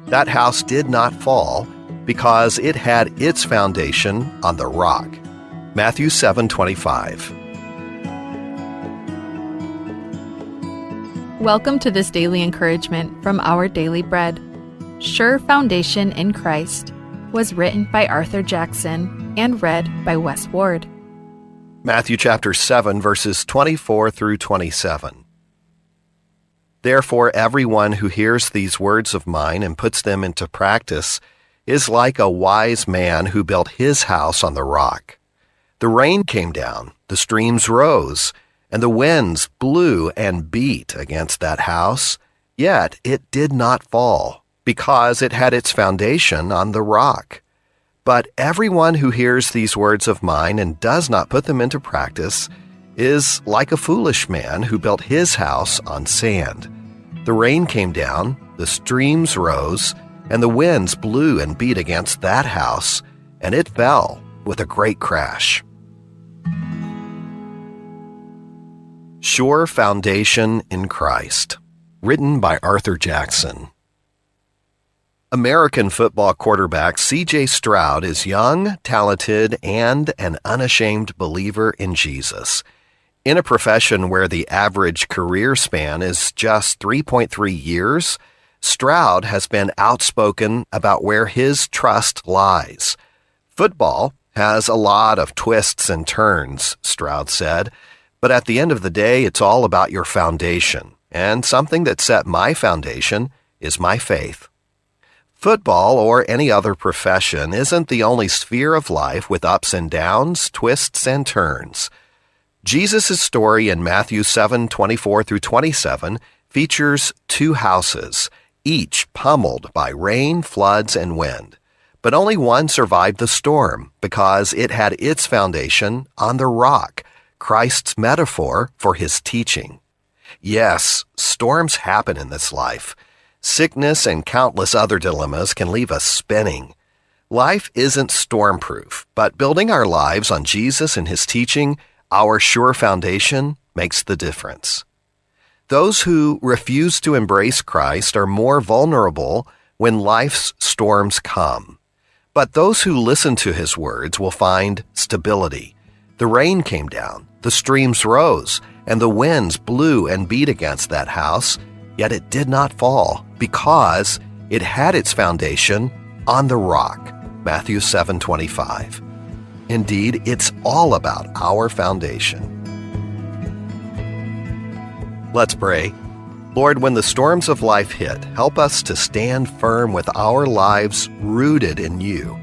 That house did not fall because it had its foundation on the rock. Matthew 7:25. Welcome to this daily encouragement from Our Daily Bread. Sure Foundation in Christ was written by Arthur Jackson and read by Wes Ward. Matthew chapter 7, verses 24 through 27. Therefore, everyone who hears these words of mine and puts them into practice is like a wise man who built his house on the rock. The rain came down, the streams rose, and the winds blew and beat against that house, yet it did not fall, because it had its foundation on the rock. But everyone who hears these words of mine and does not put them into practice is like a foolish man who built his house on sand. The rain came down, the streams rose, and the winds blew and beat against that house, and it fell with a great crash. Sure Foundation in Christ, written by Arthur Jackson. American football quarterback C.J. Stroud is young, talented, and an unashamed believer in Jesus. In a profession where the average career span is just 3.3 years, Stroud has been outspoken about where his trust lies. Football has a lot of twists and turns, Stroud said, but at the end of the day, it's all about your foundation, and something that set my foundation is my faith. Football or any other profession isn't the only sphere of life with ups and downs, twists and turns. Jesus' story in Matthew 7:24 through 27 features two houses, each pummeled by rain, floods, and wind. But only one survived the storm because it had its foundation on the rock, Christ's metaphor for his teaching. Yes, storms happen in this life. Sickness and countless other dilemmas can leave us spinning. Life isn't storm-proof, but building our lives on Jesus and his teaching, our sure foundation, makes the difference. Those who refuse to embrace Christ are more vulnerable when life's storms come. But those who listen to his words will find stability. The rain came down, the streams rose, and the winds blew and beat against that house, yet it did not fall because it had its foundation on the rock. Matthew 7:25. Indeed, it's all about our foundation. Let's pray. Lord, when the storms of life hit, help us to stand firm with our lives rooted in you.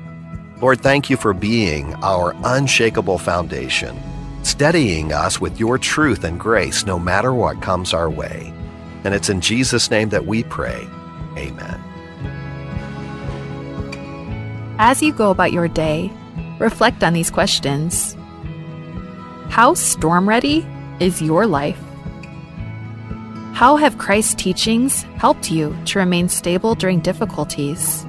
Lord, thank you for being our unshakable foundation, steadying us with your truth and grace no matter what comes our way. And it's in Jesus' name that we pray. Amen. As you go about your day, reflect on these questions. How storm-ready is your life? How have Christ's teachings helped you to remain stable during difficulties?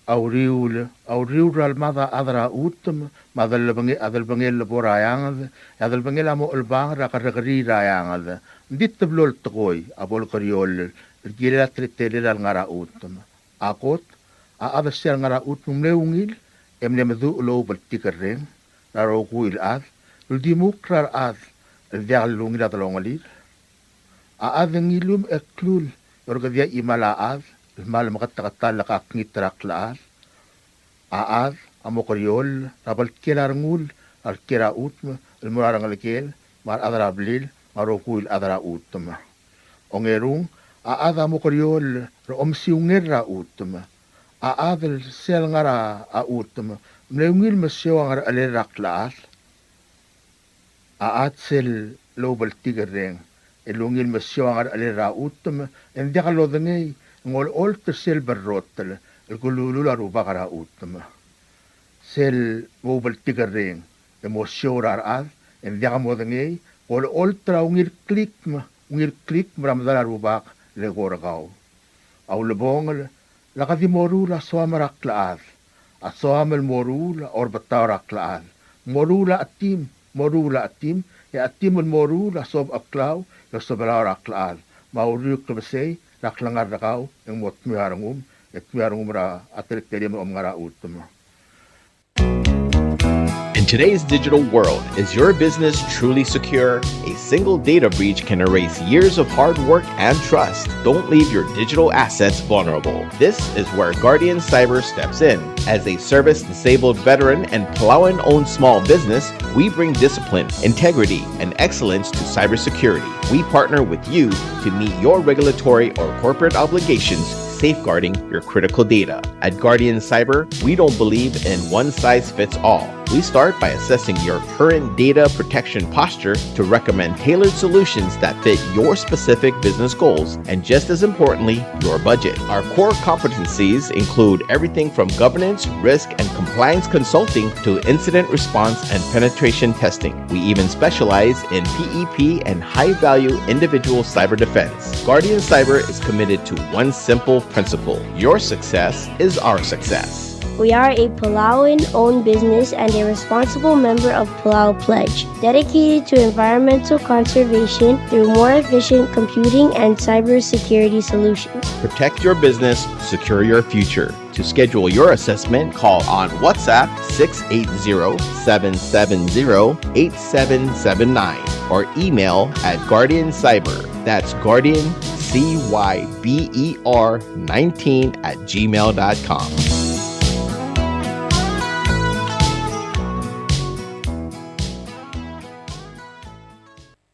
Auriural mada adra utum adalbange laborayangad adalbange lamo ulbang rakaragari rayangad dit tablol toy abol kariol gila tritele ngara utum akot aadasel ngara utum leungil emnemedu lo baltikareng raro kuil ad uldimukrar ad dialungil adalongalir aadengilum eklul orgadia imala ad mal makatakatal nakakngitrak laad aad amokoriol rabal kelarngul al kera utm el murarang alkel mar adra blil marokuil adra utm ongerung aad amokoriol ro omsiungera utm aad el sel ngara a utm mleungil masyo ngar alerak laad aad sel lobal tigereng elungil masyo ngar alera utm endakalo dengei ngol ol tersel berrotel el gululula rubakara utma sel wobel tigereng emosiorar ad en diamodengi ol traungir klik mramdala rubak le gorgau au lebongel lakadimoru la soamarak laad Asoamel morula or batara klaan. Morula atim, ya atim morula sob aklaw, ya sobalara klaan. Mauriuk kabasay, naklangar rakaw, yung mot miarangum, ra atrik telim ngara utama. In today's digital world, is your business truly secure? A single data breach can erase years of hard work and trust. Don't leave your digital assets vulnerable. This is where Guardian Cyber steps in. As a service-disabled veteran and Palauan-owned small business, we bring discipline, integrity, and excellence to cybersecurity. We partner with you to meet your regulatory or corporate obligations, safeguarding your critical data. At Guardian Cyber, we don't believe in one-size-fits-all. We start by assessing your current data protection posture to recommend tailored solutions that fit your specific business goals and, just as importantly, your budget. Our core competencies include everything from governance, risk, and compliance consulting to incident response and penetration testing. We even specialize in PEP and high-value individual cyber defense. Guardian Cyber is committed to one simple principle: your success is our success. We are a Palauan-owned business and a responsible member of Palau Pledge, dedicated to environmental conservation through more efficient computing and cybersecurity solutions. Protect your business, secure your future. To schedule your assessment, call on WhatsApp 680-770-8779 or email at Guardian Cyber. That's Guardian, CYBER19@gmail.com.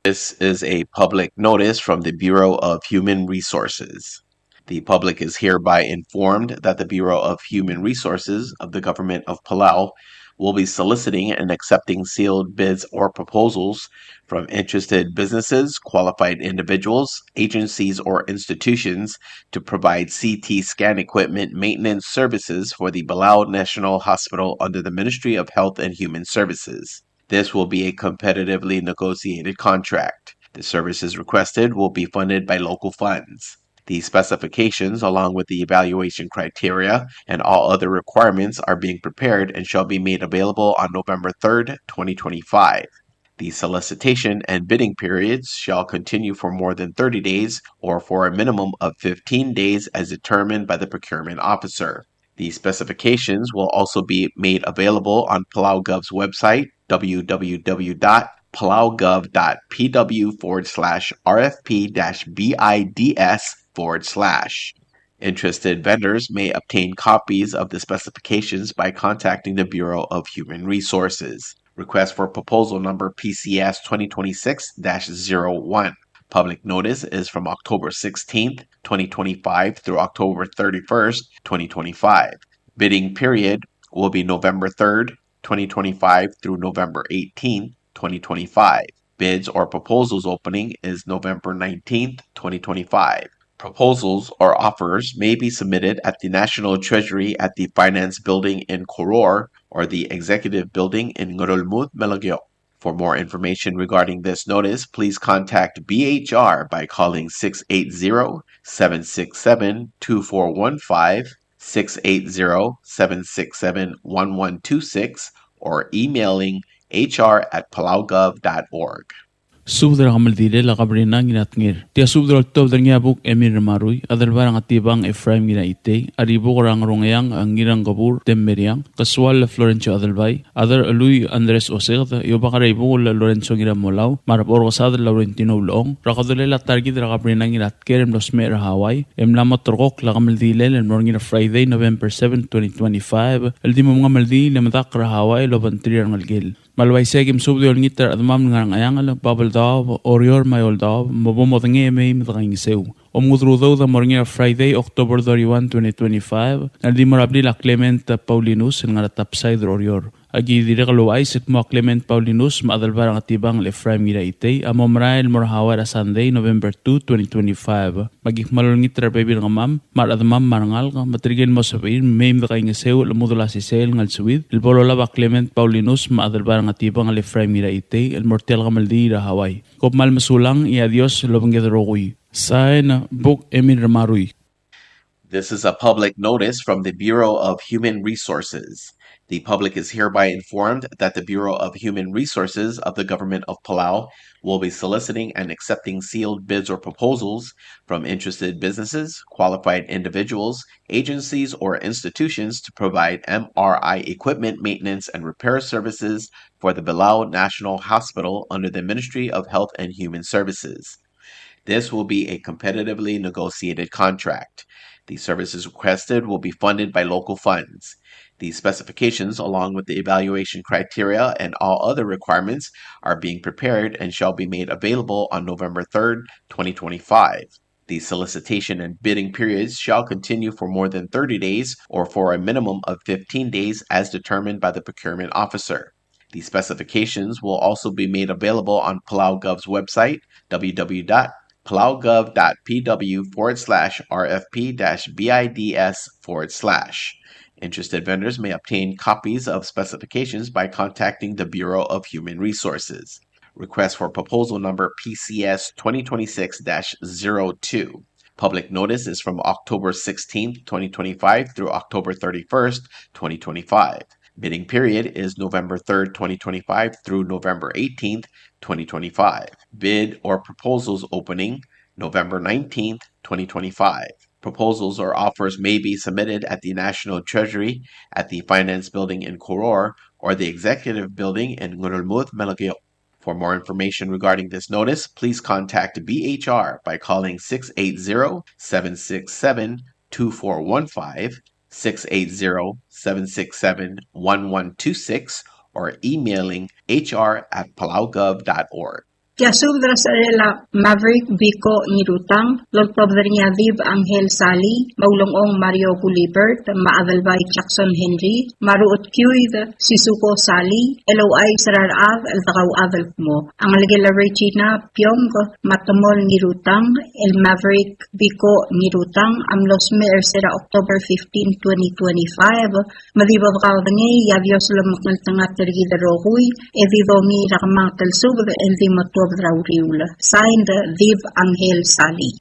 This is a public notice from the Bureau of Human Resources. The public is hereby informed that the Bureau of Human Resources of the Government of Palau will be soliciting and accepting sealed bids or proposals from interested businesses, qualified individuals, agencies, or institutions to provide CT scan equipment maintenance services for the Palau National Hospital under the Ministry of Health and Human Services. This will be a competitively negotiated contract. The services requested will be funded by local funds. The specifications, along with the evaluation criteria and all other requirements, are being prepared and shall be made available on November 3rd, 2025. The solicitation and bidding periods shall continue for more than 30 days or for a minimum of 15 days as determined by the procurement officer. The specifications will also be made available on Palau Gov's website, www.palaugov.pw/RFP-BIDS/. Interested vendors may obtain copies of the specifications by contacting the Bureau of Human Resources. Request for proposal number PCS 2026-01. Public notice is from October 16th, 2025 through October 31st, 2025. Bidding period will be November 3rd, 2025 through November 18th, 2025. Bids or proposals opening is November 19th, 2025. Proposals or offers may be submitted at the National Treasury at the Finance Building in Koror or the Executive Building in Ngurulmud, Melagyo. For more information regarding this notice, please contact BHR by calling 680-767-2415, 680-767-1126, or emailing hr@palaugov.org. Subdra kamal dile la kabrina nginatngir. Tia subdra tob der ngabuk Emir Marui adal barang atibang Ephraim ngina ite aribu orang rongayang ang ngirang gabur temmeriang kaswal Florencio adalbay adar alui Andres Osegda yobakara ibu la Lorenzo ngira molau marapor gosad Laurentino Long rakadule la targid ra kabrina nginatker em los mer Hawaii em la motorgok la kamal dile el morngira Friday November 7 2025 el dimo ngamal di le madakra Hawaii lo bantrir ngalgel malway segim subdol ngitar admam ngarang ayang al babel daw orior mayol daw mabomodnge me mdang seu omudrudo da morngira Friday October 31 2025 al dimor abli la Clement Paulinus ngara tapsay orior agi diragalo ay sit mo Clement Paulinus maadal barang atibang Ephraim ngira ite amomrael morhawara Sunday November 2 2025 magikmalol ngitra baby ngamam maradmam marangal matrigel mo sabihin mem dang seu lumudula si sel ngal suwid el bolola ba Clement Paulinus maadal barang atibang Ephraim ngira ite el mortel gamaldi ra Hawaii kop mal masulang i adios lo bangedrogoy Saen Book Emir Marui. This is a public notice from the Bureau of Human Resources. The public is hereby informed that the Bureau of Human Resources of the Government of Palau will be soliciting and accepting sealed bids or proposals from interested businesses, qualified individuals, agencies, or institutions to provide MRI equipment maintenance and repair services for the Palau National Hospital under the Ministry of Health and Human Services. This will be a competitively negotiated contract. The services requested will be funded by local funds. The specifications, along with the evaluation criteria and all other requirements, are being prepared and shall be made available on November 3rd, 2025. The solicitation and bidding periods shall continue for more than 30 days or for a minimum of 15 days as determined by the procurement officer. The specifications will also be made available on Palau Gov's website, www.palaugov.pw/RFP-BIDS/. Interested vendors may obtain copies of specifications by contacting the Bureau of Human Resources. Request for proposal number PCS 2026-02. Public notice is from October 16th, 2025 through October 31st, 2025. Bidding period is November 3rd, 2025 through November 18th, 2025. Bid or proposals opening November 19th, 2025. Proposals or offers may be submitted at the National Treasury, at the Finance Building in Koror, or the Executive Building in Ngurulmud, Melageo. For more information regarding this notice, please contact BHR by calling 680-767-2415, 680-767-1126, or emailing hr@palaugov.org. Kiasubdra sa ela Maverick Biko Nirutang, Lolpobdria Viv Angel Sali, Maulongong Mario Gulibert, Maadalbay Jackson Henry, Maruot Cuid, Sisuko Sali, LOI Sararav, Altakaw Adalmo, ang Algela Regina Pyong, Matamol Nirutang, El Maverick Biko Nirutang, Amlos Mer Sera October 15, 2025, Madibaw Kaudangay, Yavios Lamakal Tangat Tergida Rohui, Evivomi Rakamang Talsub, and the Matuab Signed, Viv Angel Sali.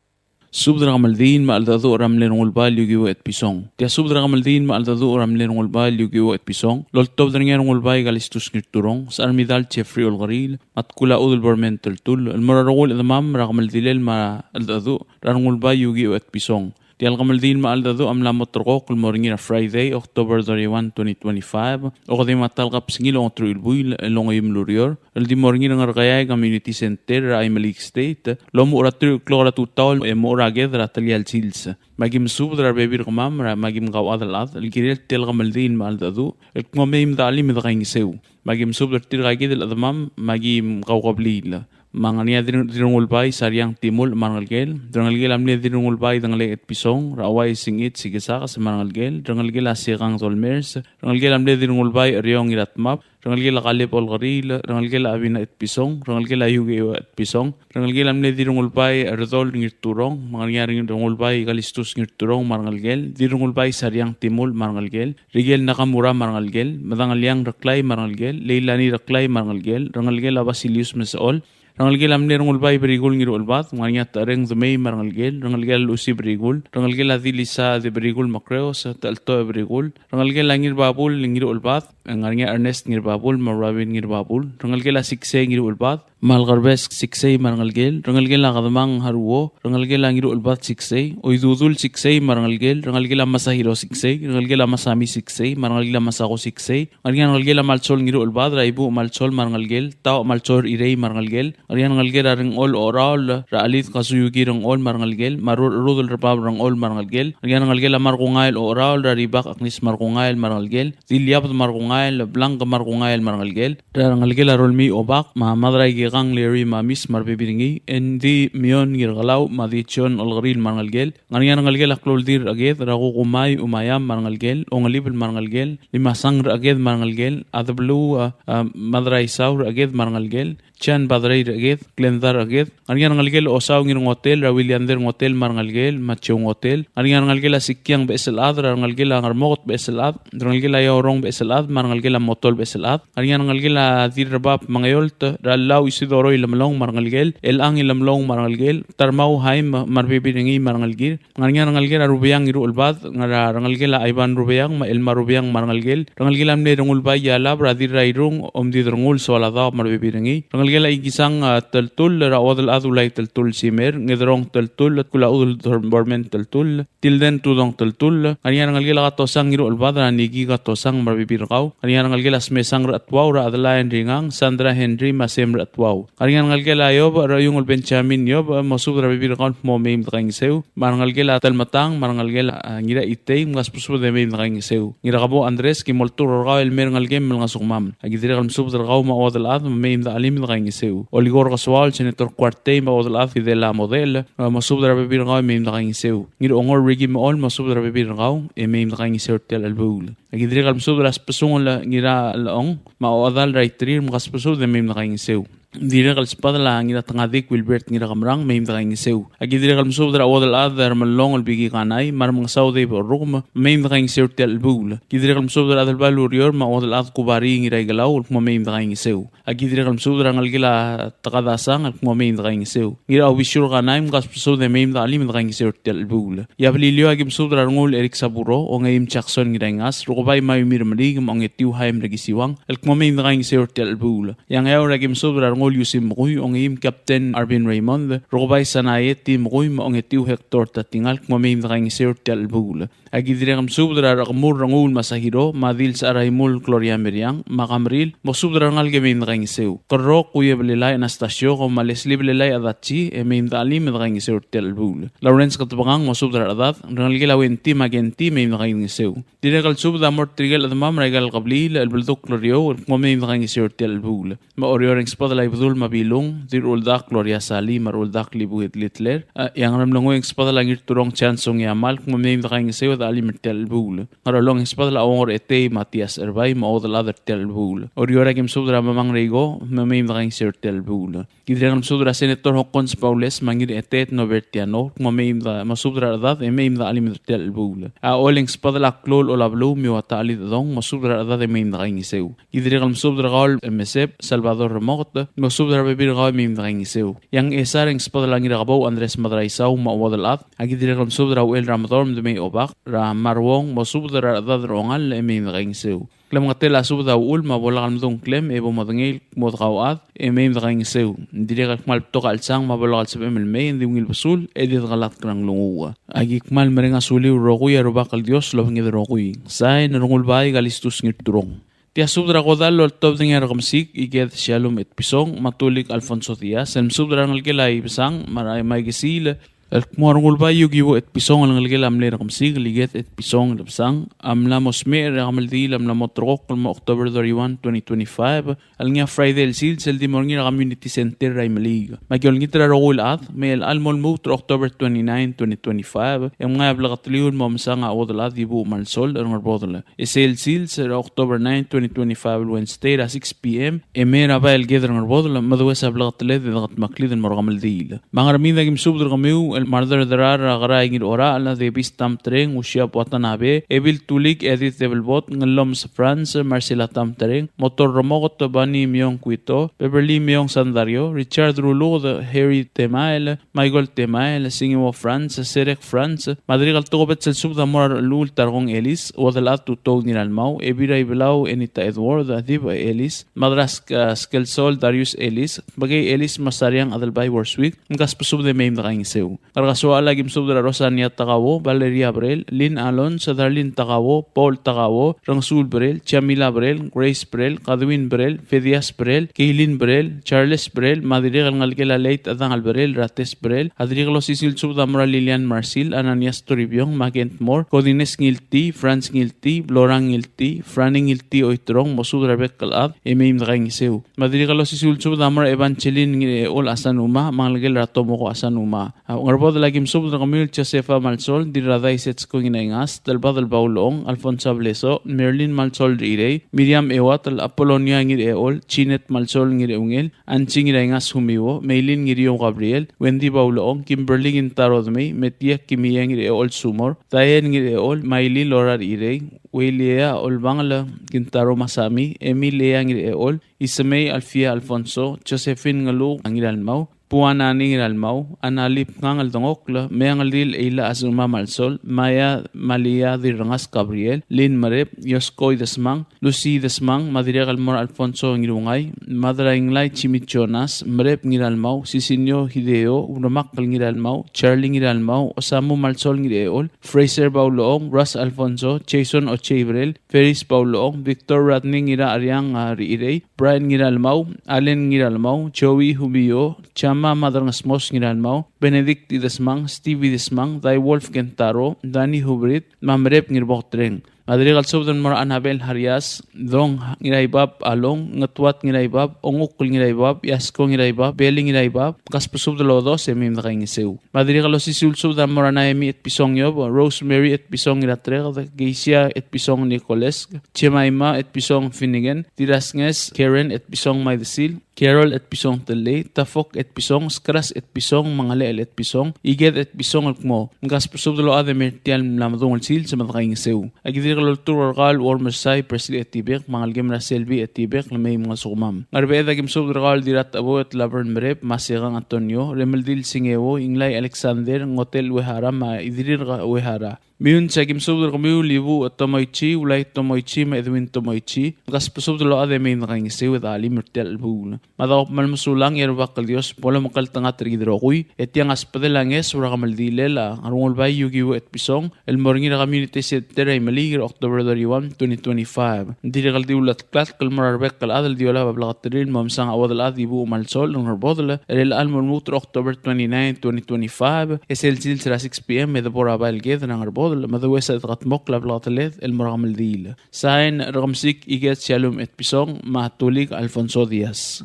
Subdra Gamaldin Maldado Ramlen Ulbal Yugiu et Pisong. Tia Subdra Gamaldin Maldado Ramlen Ulbal Yugiu et Pisong. Loltob Dringen Ulbay Galistus Nirturong. Sarmidal Jeffrey Olgaril. Matkula Udul Bormental Tul. El Morarol Edamam Ragamaldilel Ma Aldado Ranulbay Yugiu et Pisong. Tial Gamaldin Maldado am la motorok Morning Friday, October 31, 2025. O de matalgap singil on Truilbuil, Longim Lurior. El di Morning Argaya Community Center, Aimalik State. Lomu Ratu Clora Tutal, Emora Gedra Talial Chils. Magim Subdra Baby Ramam, Magim Gawadalad, El Girel Tel Gamaldin Maldado. El Kmamim Dalim Ring Seu. Magim Subdra Tiragid El Adamam, Magim Gawablil. Mangania dirungulbay Saryang Timul Mangalgel, Drangalgel amne dirungulbay dangle et Pisong, Rawai Singit Sigesaka sa Mangalgel, Drangalgel Asirang Tolmers, Drangalgel amne dirungulbay Ryong Iratmap, Drangalgel Kalip Olgaril, Drangalgel Avina et Pisong, Drangalgel Ayuge et Pisong, Drangalgel amne dirungulbay Erdol Ngirturong, Mangania dirungulbay Galistus Ngirturong Mangalgel, dirungulbay Saryang Timul Mangalgel, Rigel Nakamura Mangalgel, Madangalyang Raklay Mangalgel, Leilani Raklay Mangalgel, Drangalgel Abasilius Mesol, Rangalgel amne rangulbay berigul ngir ulbat, nganya tareng zumay marangalgel, rangalgel usi berigul, rangalgel adilisa de berigul makreos, talto berigul, rangalgel angir babul ngir ulbat, nganya Ernest ngir babul, Marabin ngir babul, rangalgel asikse ngir ulbat, Malgarbesk siksay marangalgel, rangalgel agadamang haruo, rangalgel angir ulbat siksay, oidudul siksay marangalgel, rangalgel amasahiro siksay, rangalgel amasami siksay, marangalgel amasako siksay, rangalgel amalchol ngir ulbat, raibu malchol marangalgel, tao malchol irey marangalgel, Arian ngalgel aring all oral raalit kasuyugi rang all marangalgel marur rudol rabab rang all marangalgel Arian ngalgel markungail oral raribak aknis markungail marangalgel dilyab markungail blank markungail marangalgel rangalgel arolmi obak ma madray gigang leri mamis marbibiringi endi mion girgalaw madichon olgril marangalgel Arian ngalgel akloldir aged ragu kumay umayam marangalgel ongalibel marangalgel limasang aged marangalgel adablu madray saur aged marangalgel Chan Badray agit, Glendar agit. Ariyan ngalgel osaw ngirong hotel, ra Williander hotel marangalgel, Machong hotel. Ariyan ngalgel sikyang beselad, ra ngalgel ngarmokot beselad, ngalgel yorong beselad, marangalgel motol beselad. Ariyan ngalgel dirabap mangayolt, ra law Isidoro ilamlong marangalgel, elang ilamlong marangalgel, tarmaw haim marbibiringi marangalgil. Ariyan ngalgel rubiyang iru ulbad, ngara ngalgel Ivan rubiyang ma elma rubiyang marangalgel. Ngalgel amne rungulbay yalab ra dirrairung omdi rungul solada marbibiringi. Ngalgel igisang taltul ra odal adulay taltul simer ngedrong taltul at kula udul dorment taltul tilden tudong taltul ariyan ngalgel katosang iru albadra nigi katosang marbibirqaw ariyan ngalgel asmesang ratwaw ra adalayan ringang Sandra Henry masem ratwaw ariyan ngalgel ayob ra yung Benjamin yob masub ra bibirqaw momem drangisew marangalgel atalmatang marangalgel ngira itay ngaspusu de mem drangisew ngira kabo Andres kimoltur ra el mer ngalgem ngasukmam agidire kalmsub draw ma odal ad mem da alim drangisew oligor kaswal senator Cuartey ma odal ad de la model masub ra bibirqaw mem drangisew ngira ongor rigi ma ol masub ra bibirqaw mem drangisew tel albul agidire kalmsub ras pesung la ngira laong ma odal raitrir mgaspusu de mem drangisew Dire kal spadala ngira tangadik Wilbert ngira kamrang maim dakaing sew. Agi dire kal msubdra odal adar malong al bigi kanay mar mga saude po rugma maim dakaing sew tel bul. Dire kal msubdra adal balurior ma odal ad kubari ngira igalaw ma maim dakaing sew. Agi dire kal msubdra ngal gila takadasang al ma maim dakaing sew. Ngira awishur kanay mga spsubde maim dakalim dakaing sew tel bul. Yablilio agi msubdra ngul Eric Saburo o ngaim Jackson ngira ngas rukubay mayumir malig ma ngetiw hayam regisiwang al ma maim dakaing sew tel bul. Yang ayaw agi msubdra ngol yusim mukui ongim Captain Arvin Raymond rokobay sanayet ti mukui maongetiu Hector tatingal kumamim dakaing sew tel bul. Agi dire kam subdra rakamur rangul masahiro madil sa araimul Gloria Meriang makamril mo subdra ngal gemim dakaing sew. Korro kuya belilay Anastasio ko malesli belilay adatchi emim dalim dakaing sew tel bul. Lawrence katubangang mo subdra adat ngal gilawin ti magenti mim dakaing sew. Dire kal subda mort trigel adamam regal qablil albalduk Glorio kumamim dakaing sew tel bul. Ma orioring spadalay Abdul mabilong dir uldak Gloria Sali mar uldak libuhit litler yang ramlango yung spadala ngir turong chansong yamal kung mamim dakaing sew da alim tel bul marolong spadala ongor ete Matias Erbay ma odal other tel bul oriora kim subdra mamang rego mamim dakaing sew tel bul gidrang subdra senator Hokons Paules mangir etet Novertiano kung mamim da masubdra adat emim da alim tel bul a oling spadala klol olablo miwata ali dong masubdra adat emim dakaing sew gidrang subdra gol MSF Salvador Remot masubdra bebir gaw mim dakaing sew yang esaring spadala ngira kabaw Andres Madraisaw mawadal at agidire kam subdra wel ramadorm de may obak ra marwong masubdra dadrongal emim dakaing sew Klem ngatela subda ul mabola kalmdong klem ebo madangil modkawat emim dakaing sew dire kakmal to kalsang mabola kalsab emilmay hindi ngil basul edit galat krang lunguwa agi kmal merenga suliw rokuy arubakal Dios lo ngid rokuy say narungul bay galistus ngit turong Tia subdra kodal lo top dengar kamsik iget shalom et pisong matulik Alfonso Diaz el subdra ngalgelay pisang maray may gisil el kumorungul ba yugiwo et pisong ang ngalgel amle kamsik liget et pisong lapsang amla mosmer amaldil amla motrok kulma October 31 2025 al nga Friday el sil sel di morngi community center ray malig magyol ngitra rogul at mel almol mutro October 29 2025 em nga blagatliun momsang awdala dibu malsol ang arbodla esel sil ser October 9 2025 Wednesday at 6 p.m. emera ba el gedr ang arbodla madwesa blagatle dagat maklid morgamaldil mangaramida gim subdra kamiu el mardar darar agaraing ora ala de bistam treng usya potanabe evil tulik edit develbot ngalom sa France Marcela Tamtereng motor romogot bani miong Quito Beverly miong Sandario Richard Rulo the Harry Temael Michael Temael singimo France Serek France madrigal togobet sel subda mor lul targong Elis odalat tuto niralmau ebira iblaw enita Edward Adiba Elis madras skelsol Darius Elis bagay Elis masariang adalbay Warswick ngas pasub de maim dakaing sew Argaswala gim subdra Rosania Tagawo, Valeria Brel, Lynn Alon, Sadarlin Tagawo, Paul Tagawo, Rangsul Brel, Chamila Brel, Grace Brel, Kadwin Brel, Fedias Brel, Kaylin Brel, Charles Brel, Madrigal Ngalgela Late Adang Brel, Rates Brel, Adriglo Sisil Subdamra Lilian Marcil, Ananias Toribyon, Magent Moore, Codines Ngilti, Franz Ngilti, Lorang Ngilti, Franning Ngilti Oitrong, Mosudra Bekalab, Emim Drangisew. Madrigalo Sisil Subdamra Evangelin Ol Asanuma, Mangalgel Ratomoko Asanuma. Ngarbod lagim subdra kamil Josefa Malsol diraday sets ko nginaingas dalba ulong Alfonso Bleso Merlin Malsol direy Miriam Ewat al Apolonia ngir eol Chinet Malsol ngir ungel Anching ngiraingas humiwo Maylin ngiriyo Gabriel Wendy Baulong Kimberly Gintarodme Metia Kimia ngir eol Sumor Dayen ngir eol Maili Lora direy Welia Olbangla Gintaro Masami Emilia ngir eol Isamay Alfia Alfonso Josephine ngalu angir almaw Puanani ngiralmaw, analip ngangal dongokla, meangalil eila asuma malsol, Maya Malia dirangas Gabriel, Lin Marep, Yoskoy desmang, Lucy desmang, Madrigal Mor Alfonso ngirungay, Madra Inglay Chimit Jonas, Marep ngiralmaw, Sisinyo Hideo, Unamakal ngiralmaw, Charlie ngiralmaw, Osamu Malsol ngireol, Fraser Bauloong, Russ Alfonso, Jason Ochebrel, Ferris Bauloong, Victor Ratning ngira Ariang Riirey, Brian ngiralmaw, Allen ngiralmaw, Joey Humio, Chama Madar Ngasmos ngiralmaw, Benedict Desmang, Stevie Desmang, Dai Wolf Gentaro, Danny Hubrit, Mamrep ngirboktring. Madrigal subdan mor Anabel Harias, Dong ngiraibab along, Ngatwat ngiraibab, Ongukul ngiraibab, Yasko ngiraibab, Beling ngiraibab, Kaspasubdalodo, Semim nakaingisew. Madrigal sisul subdan mor Anaemi et Pisong yob, Rosemary et Pisong ngiratreg, Geisia et Pisong Nicoles, Chemaima et Pisong Finnegan, Dirasnges, Karen et Pisong Maidesil, Carol et Pisong Tele, Tafok et Pisong, Skras et Pisong, Mangaleel et Pisong, Iged et Pisong alkmo, Kaspasubdalo ademertial lamadong sil sa matakaingisew. Agidir Lultur Gal Warmersay Presley et Tibek Mangalgem na Selby et Tibek lamay mga sumam. Ngarbeda gim subdragal dirat abo et Laverne Merep Masirang Antonio Remeldil Singewo Inglay Alexander Ngotel Wehara ma Idirir Wehara. Miyun sa gim subdra kamiu libu at Tomoichi Ulay Tomoichi ma Edwin Tomoichi Kaspasubdalo ademay nakangisiw at Ali Mertel Bul. Madawap malmusulang yerbakal Dios pola makaltangat rigidrokuy et yang aspadelanges ura kamaldilela arungol bay yugiwo et Pisong el moringira community center ay maligir October 31, 2025. Dirigal diulat klat kalmararbek kaladal diola bablagatrin mamsang awadal adibu malsol ng herbodala el almulmutur October 29, 2025 es el sil sera 6 p.m. medabora balged ng herbodala madawesa et ratmok lablagataled el moragamel dil. Sain ragamsik iget shalom et Pisong mahatulig Alfonso Diaz.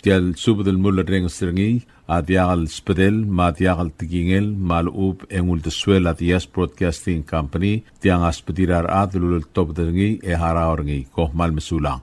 Tial subdel mulla reng stringi adiagal spedel ma adiagal tigingel malub engul de suela Diaz Broadcasting Company tiang aspedirar adlul top dringi e haraorngi koh mal mesulang.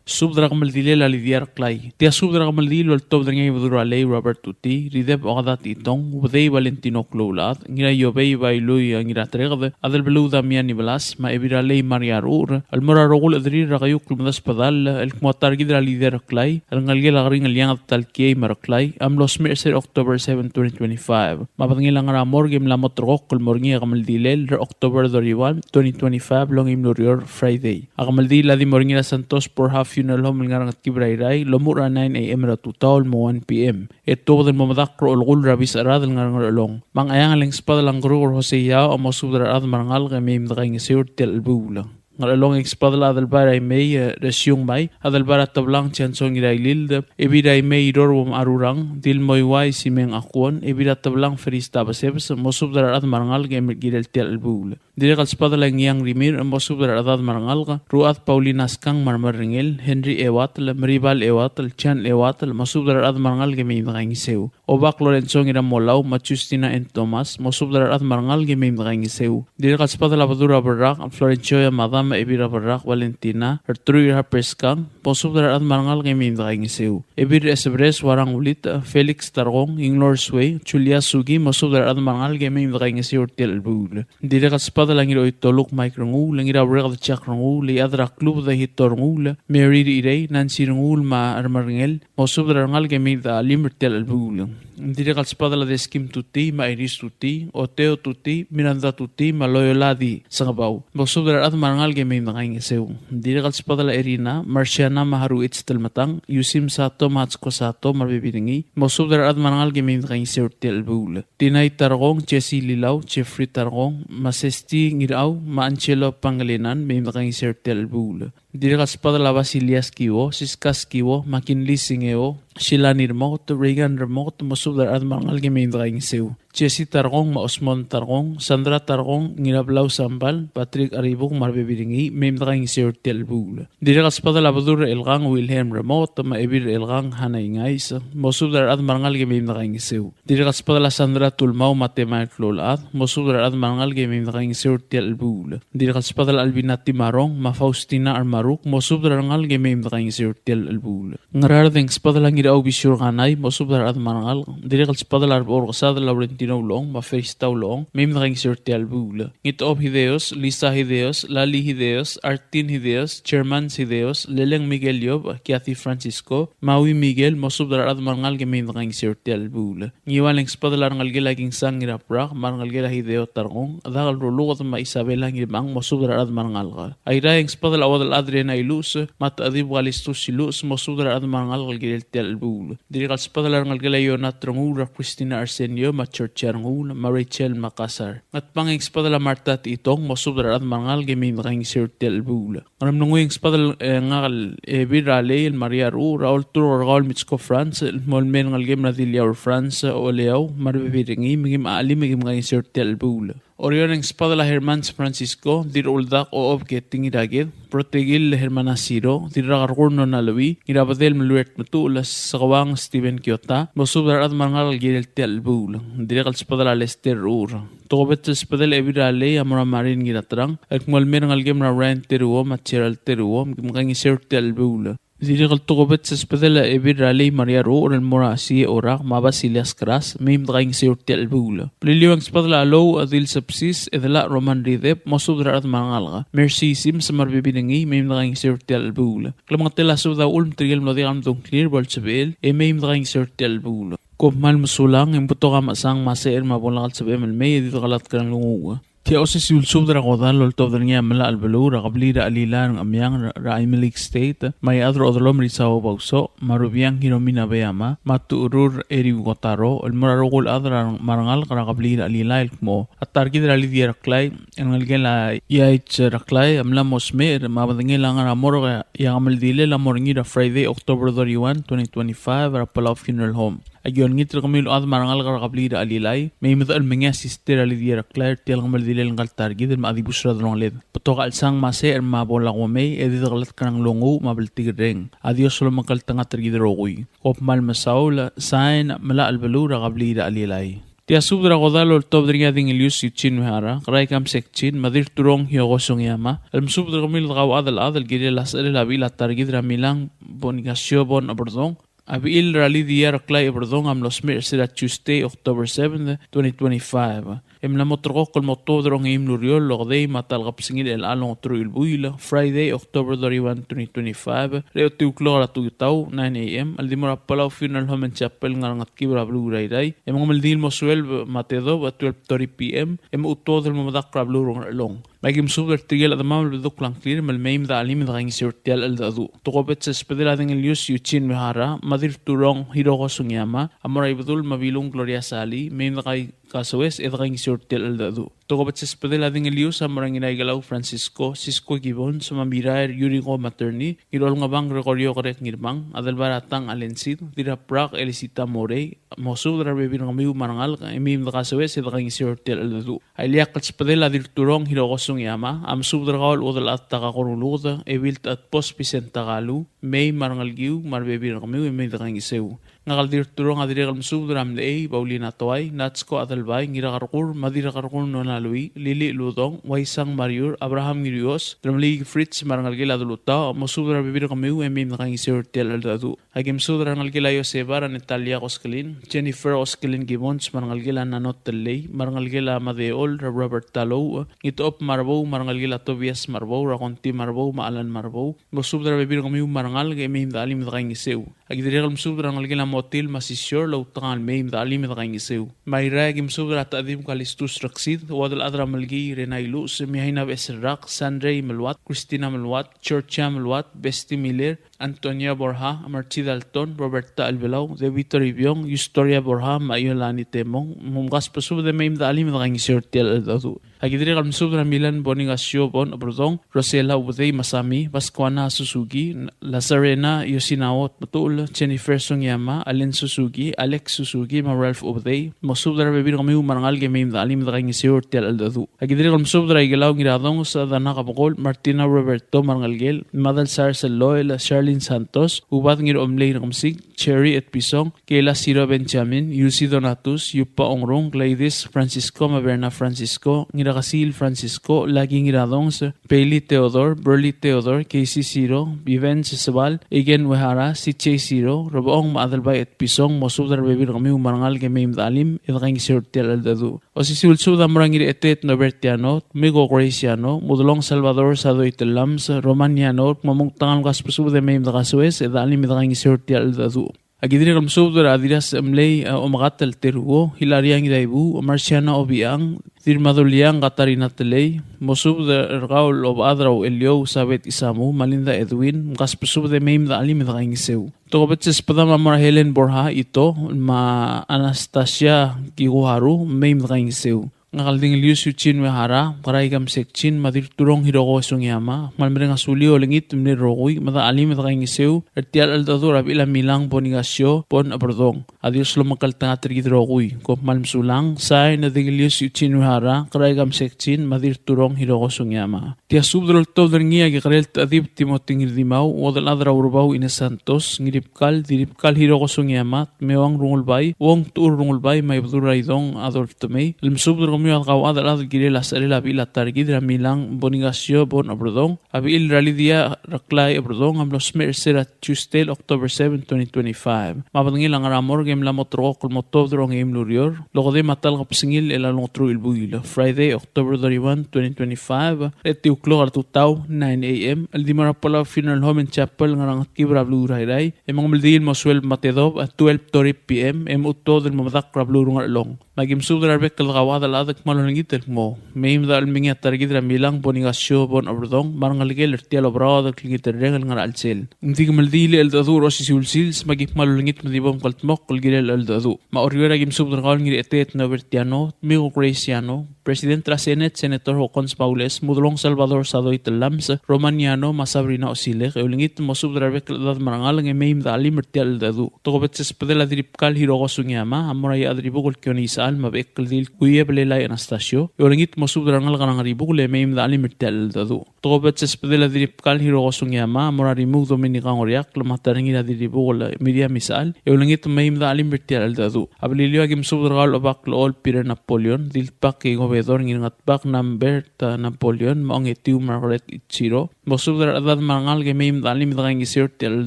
Subdra kamaldile la lidiar clay. Tia subdra kamaldile al top dringay vidura lay Robert Tuti, rideb ogadat itong, udey Valentino Cloulad, ngira yobey bailuy ngira tregde, adel belu Damian Nibalas, ma ebira lay Mariarur, al morarogul adri ragayuk lumadas padal, el kmuatar gidra lidiar clay, al ngalgel agring al yang talkiay mar clay, am los mercer October 7, 2025. Mapatngil ang ramorgim la motrok kul morngi kamaldile le October 31, 2025 long imlurior Friday. Akamaldile di morngi la Santos por half funeral home ngarang at kibrayray lomura 9 a.m. ratutaw mo 1 p.m. Ito din mamadakro ulgul rabis aradal ngarang along. Mang ayang aling spadal ang grugor Jose Yao amo subdar ad marangal kami imdakay ngisir tel albulang. Ngalong expadala adalbara may resyong may adalbara tablang chansong irailil ebira may dorwom arurang dil moyway simeng akwon ebira tablang feris tabasebs mosubdar ad marangal kami gidel tel albul. Direkal spadala ngiyang rimir mosubdar ad marangal ruat Paulinas kang marmaringel Henry Ewatal Maribal Ewatal Chan Ewatal mosubdar ad marangal kami ngisew. Obak Lorenzo ngira molaw Machustina and Thomas mosubdar ad marangal kami ngisew. Direkal spadala badura barak Florencio Madam ebira barak Valentina Ertruy Harperskang posubdar ad marangal kami ngisew. Ebir Esebres warang ulit Felix Targong Inglor Sway Julia Sugi mosubdar ad marangal kami ngisew tel albul. Direkal spadala ngiro itoluk Mike Rangul ngira barak Jack Rangul liadra klub da hitor Rangul Mary Irey Nancy Rangul ma armaringel mosubdar ngal kami da limber tel albul. Direkal spadala de Skim Tuti, ma Iris Tuti, Oteo Tuti, Miranda Tuti, ma Loyola di Sangabaw. Mosubdar at marangal game nakaingisew. Direkal spadala Erina, Marciana Maharuits Telmatang, Yusim Sato Matsko Sato marbibiringi. Mosubdar at marangal game nakaingisew tel bul. Tinay Targong, Jesse Lilaw, Jeffrey Targong, Masesti Ngiraw, Ma Angelo Pangalinan, may nakaingisew tel bul. Diri kaspadala Vasilias kiwo, Siskas kiwo, Makinli singeo, Sheila Nirmot, Reagan Remot, Mosudar Admangal Gemeindring Seu. Jesse Targong, Osmon Targong, Sandra Targong, Ngirablau Sambal, Patrick Aribong Marbebiringi, Memdrang Seu Telbul. Diri kaspadala Badur Elgang Wilhelm Remot, Maebir Elgang Hana Ingais, Mosudar Admangal Gemeindring Seu. Diri kaspadala Sandra Tulmau Matemat Lolad, Mosudar Admangal Gemeindring Seu Telbul. Diri kaspadala Albinati Marong, Mafaustina Armaruk, Mosudar Angal Gemeindring Seu Telbul. Ngaradeng spadalang ida obisur kanay, Mosudar Admangal, Diri kaspadala Orgasad Laurentino Long, Maferistaw Long, Memdrang Seu Telbul. Ngitob Hideos, Lisa Hideos, Lali Hideos, Artin Hideos, Chairman Hideos, Leleng Miguel Yob, Kathy Francisco, Maui Miguel, Mosudar Admangal Gemeindring Seu Telbul. Ngiwaling spadalar ngalgila king sang iraprak, marngalgila Hideo Targong, dagal rulugot ma Isabela ngibang, Mosudar Admangal. Ayrayang spadal awadal Adriana Ilus, Matadib Walistus Silus, Mosudar Admangal Gil Telbul. Dirikal spadalar ngalgila Yonat Rangura, Christina Arsenio, Charangul, Marichel Makassar. At panging spadala Marta Itong, Mosudar Admangal Gemeindring Seu Telbul. Anam nungwing spadal ngal Birale, Maria Ru, Raul Tur, Raul Mitsko France, Molmen ngalgem Radilia France, Oleo, Marbebiringi, Migim Ali, Migim Seu Telbul. Orioneng spadala Hermans Francisco, dir uldak o of getting iragid, protegil Hermanasiro, dir ragargurno nalawi, irabadel meluert matulas sagawang Steven Kiota, Mosudar Admangal Gil Telbul, dirgal spadala Lester Ur. Tokobet spadal Ebirale, Amora Marin Giratrang, Ekmolmer ngalgem Raran Teruo, Macheral Teruo, Mgang Seu Telbul. Dirikal tokobet spadala Ebirale Maria Ro, or Mora Si Orak, Mabasilas Kras, Memdrang Seu Telbul. Pliliwang spadala Alo, Adil Sapsis, Edela Roman Ridep, Mosudar Admangalga, Mercy Sims, Marbibingi, Memdrang Seu Telbul. Klamatela Suda Ulm Trigel Modiam Don Clear, Bolsabel, e Memdrang Seu Telbul. Kopmal musulang, imputo ka masang maser mabulakal sa BMLMay, dito kalat ka ng lunguga. Tiya o si Sulsub dara kodal, loltob dara niya mala albalu, rakablida alila ng amyang Raimilik State, may adro odolom risaw bauso, marubiyang hinomina bayama, matuurur eri gotaro, almurarukul adra marangal karakablida alila ilkmo, at targi dara lidia raklay, ang nalgela yaich raklay, amla mosmer, mabadangin lang ang amor yang amaldile, lamoringi da Friday, October 31, 2025, ra Palauan Funeral Home. Ayon ngit kamil ad marangal karakablida alilay, may midal mga sister alidia raklay, tilang maldile lang kaltargi, din maadibusra dalong led. Putoka alsang mase er mabola ko may, edidagalat ka ng longo, mabaltigireng. Adios solo magkaltanga targidarokoy. Kopmal masaul, sain mala albalu rakablida alilay. Tia subdra kodalo top dringa ding Ilius Yuchin Mehara, Kray Kam Sekchin, Madir Turong Hyogosong Yama, Alm subdra kamil kaw adal gire las labil at targidra milang bonigasyo bon abordong, Abil rally the Raklay Abordong am los mer sila Tuesday, October 7, 2025. Emla motorko kol motodrong im luriol logday matal kapsingil el along truil buila Friday, October 31, 2025. Reo tiuklo la tuyutaw 9 a.m. Aldimora Palauan Funeral Home and Chapel ngarangat kibra blue rayday. Emang maldil mo 12 matedo at 12:30 p.m. Em utodel mo madakra blue long. Magim super tigel at mamal bedok lang clear malmaim da alim da ging sirtial al dadu. Tokobet sa spedela ding Ilius Yuchin Mehara, Madir Turong Hiroko Sungyama, Amoray Badul Mabilong Gloria Sali, maim da kay Kasawes et ging sirtial al dadu. Tokobet sa spedela ding Ilius Amarang Inay Francisco, Cisco Gibon, Sumamiraer Yuriko Materni, Irol nga bang Gregorio Korek Ngirmang, Adalbaratang Alensid, Dira Prak Elisita Morey, Mosud Rabibin Ramiu Marangal, Emim da Kasawes et ging sirtial al dadu. Ayliak at spedela dir Turong Hiroko Yama, am subdragol udal at takakoruluda, ewilt at pospisen tagalu, may marangalgiw, marbebir kami, may dakang isew. Ngakaldir turong adiregal subdram leey, baulina toay, natsko atalbay, ngirakarkur, madirakarkur nonalui, lili ludong, waisang mariur, Abraham ngirios, dramlig Fritz marangalgil aduluta, mosubdra bebir kami, may dakang isew tel aldadu. Hagim subdra ngalgila Yosebara Natalia Oskelin, Jennifer Oskelin Gibons, marangalgila nanot telay, marangalgila Madeol, Robert Talo, itop Marbo, marangalgila Tobias Marbo, Raconti Marbo, Maalan Marbo, mosubdra bebir kami marangal, may dalim dakang isew. Agdiregal msubdra ngalgila motil masisyor lautangan may dalim dakang isew. May ragim subdra tadim kalistus raksid, wadal adra malgi Renailu, Semihina Besrak, Sandre Melwat, Christina Melwat, Churcha Melwat, Besti Miller, Antonia Borja, Marchi Dalton, Roberta Albelau, De Vito Ribiong, Historia Borja, Mayolani Temong, Mumgas pasubda may dalim dakang isew tiel aldadu. Agidiri kal msubra Milan Bonifacio bon abrodong Rosela Ubday Masami Pascuana Suzuki Lazarena Yosinawot Matul Jennifer Songyama Allen Suzuki Alex Suzuki ma Ralph Ubday mosubra bebir kami marangal game dalim daging isur tial aldadu agidiri kal msubra igalaw ngiradong sa dana kapakol Martina Roberto Marangalgel Madal Sar Loel Charlene Santos ubat ngir omlay nakamsig Cherry at Pisong Kayla Siro Benjamin Yusi Donatus Yupa Ongrong Gladys Francisco Maverna Francisco Ngirakasil Francisco lagi ngiradong sa Bailey Theodore Burley Theodore Casey Siro Viven Sabal Igen Wehara si Che Siro Roboong Maadalbay at Pisong mosubra bebir kami marangal game dalim idaging isur tial aldadu o si sulsuda marangir etet Nobertiano Migo Graciano Mudulong Salvador Sado Itelams Romaniano mamungtangan kaspusu de meim dakasues edalim idaging isur tial aldadu agidiri kal msubra adiras amlay umagatal teruo hilariang idaibu Marciana Obiang Dirmaduliang Katarina Telay mosubra ergaul ob adraw Elio Sabet Isamu Malinda Edwin kaspusu de meim dalim idaging iseu Tokobetses padama mara Helen Borja ito ma Anastasia Kiguharu meim daging iseu ngakalding Lius Yuchin Wehara Karaigam Sekchin Madir Turong Hiroko Sungyama Malmereng Asuli Olengit Mnir Rogui Mada Alim Daging Iseu Ertial Aldadur Abila Milang Bonifacio Pon Abrodong Adios Lomakal Tangatrigid Rogui Kop Malmsulang Say Nading Lius Yuchin Wehara Karaigam Sekchin Madir Turong Hiroko Sungyama Tia Subdrol Todrengia Gikrel Tadib Timoting Dimaw Wadal Adra Urbau Ines Santos Ngiripkal Diripkal Hiroko Sungyama Mewang Rungulbay Wong Tur Rungulbay Maibduraidong Adolf Tomei Ilmsubdrol At kawad alad gili lasarila bila targid ramilang Bonifacio bon abrodong abil ralidia raklay abrodong am los mersera Tuesday October 7 2025 mabangil ang ramor game la motro kul motov drong game lurior logode matal kapsingil ela longtro ilbuil Friday October 31 2025 eti uklo artutaw 9 am aldimara pala funeral home and chapel ngarang kibra blue rairay emang maldil moswel matedob at 12:30 pm emutto del madak rablu ngarlong magim subdrar bekal kawad alad malungitel mo meim dal mingi targid ramilang Bonifacio bon abrodong marangalgel ertial obrado klingiter rengal ngar alsel ndig maldili el dadu rosi sulsils magip malungit madibom kaltmok kulgilel el dadu ma oriora gim subdral ngir etet Nobertiano Migo Graciano President Trasenet Senator Hocons Paules Mudulong Salvador Sadoy Telams Romaniano Masabrina Osile eulingit mo subdral bekal dad marangal ng meim dalim ertial dadu tokobetses pedela diripkal Hiroko Sungyama amoray adribugol kionisal mabekal dil kuye belelay Anastasio eulingit mo subdral ngal kanang ribugol meim dalim ertial dadu tokobetses pedela diripkal Hiroko Sungyama amorari mug Dominica Ngoriak lamataringila diribugol media misal eulingit meim dalim ertial dadu abililio agim subdral obak lool Peter Napoleon dilpak Bedor ngingat bak number ta Napoleon maong etiu Margaret Ichiro mosubdar adad marangal gemeim dalim daging isir tel